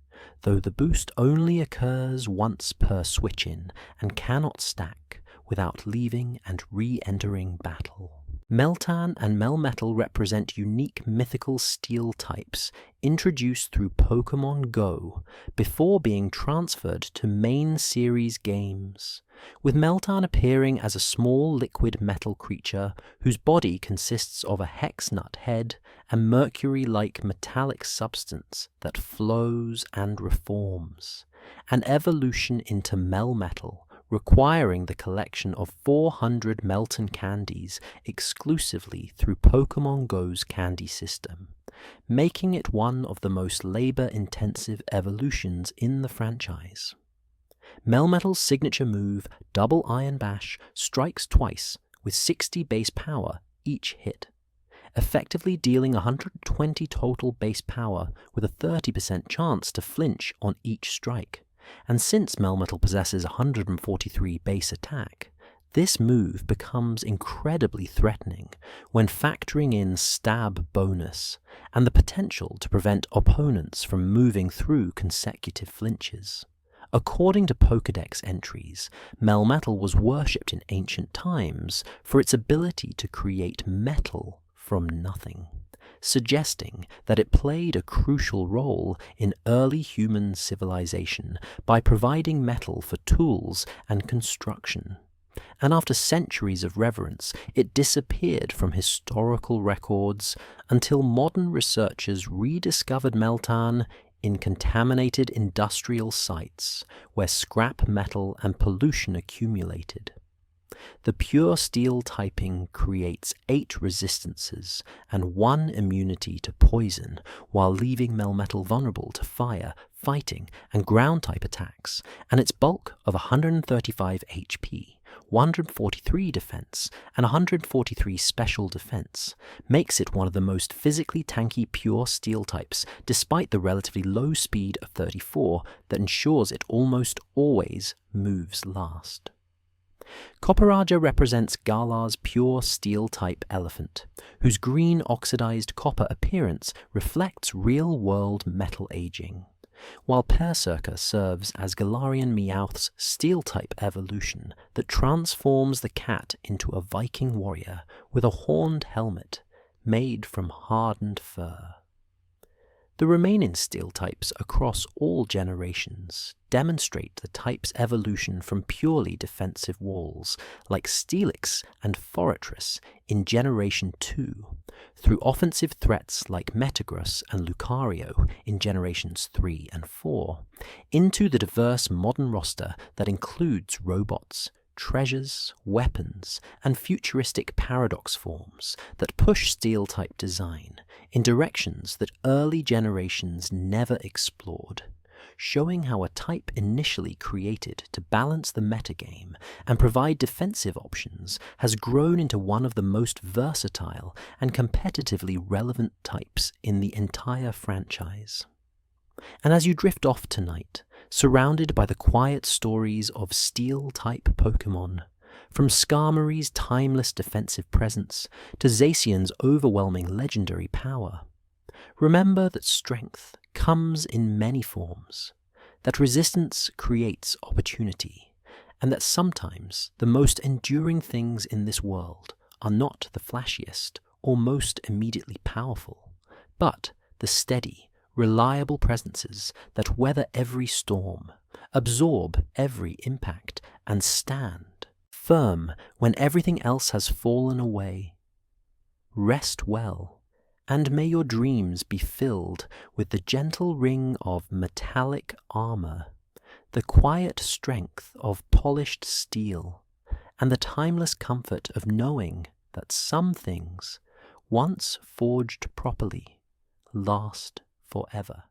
though the boost only occurs once per switch-in and cannot stack without leaving and re-entering battle. Meltan and Melmetal represent unique mythical steel types introduced through Pokémon Go before being transferred to main series games, with Meltan appearing as a small liquid metal creature whose body consists of a hex nut head and mercury-like metallic substance that flows and reforms, an evolution into Melmetal, requiring the collection of 400 Meltan candies exclusively through Pokémon Go's candy system, making it one of the most labor-intensive evolutions in the franchise. Melmetal's signature move, Double Iron Bash, strikes twice with 60 base power each hit, effectively dealing 120 total base power with a 30% chance to flinch on each strike. And since Melmetal possesses 143 base attack, this move becomes incredibly threatening when factoring in stab bonus and the potential to prevent opponents from moving through consecutive flinches. According to Pokédex entries, Melmetal was worshipped in ancient times for its ability to create metal from nothing, suggesting that it played a crucial role in early human civilization by providing metal for tools and construction. And after centuries of reverence, it disappeared from historical records until modern researchers rediscovered Meltan in contaminated industrial sites where scrap metal and pollution accumulated. The pure steel typing creates 8 resistances and 1 immunity to poison, while leaving Melmetal vulnerable to fire, fighting, and ground-type attacks, and its bulk of 135 HP, 143 defense, and 143 special defense makes it one of the most physically tanky pure steel types, despite the relatively low speed of 34 that ensures it almost always moves last. Copperajah represents Galar's pure steel-type elephant, whose green oxidized copper appearance reflects real-world metal aging, while Berserker serves as Galarian Meowth's Steel-type evolution that transforms the cat into a Viking warrior with a horned helmet made from hardened fur. The remaining Steel types across all generations demonstrate the type's evolution from purely defensive walls, like Steelix and Forretress in Generation 2, through offensive threats like Metagross and Lucario in Generations 3 and 4, into the diverse modern roster that includes robots, treasures, weapons, and futuristic paradox forms that push Steel-type design in directions that early generations never explored, showing how a type initially created to balance the metagame and provide defensive options has grown into one of the most versatile and competitively relevant types in the entire franchise. And as you drift off tonight, surrounded by the quiet stories of Steel-type Pokémon, from Skarmory's timeless defensive presence to Zacian's overwhelming legendary power, remember that strength comes in many forms, that resistance creates opportunity, and that sometimes the most enduring things in this world are not the flashiest or most immediately powerful, but the steady, reliable presences that weather every storm, absorb every impact, and stand firm when everything else has fallen away. Rest well, and may your dreams be filled with the gentle ring of metallic armor, the quiet strength of polished steel, and the timeless comfort of knowing that some things, once forged properly, last forever.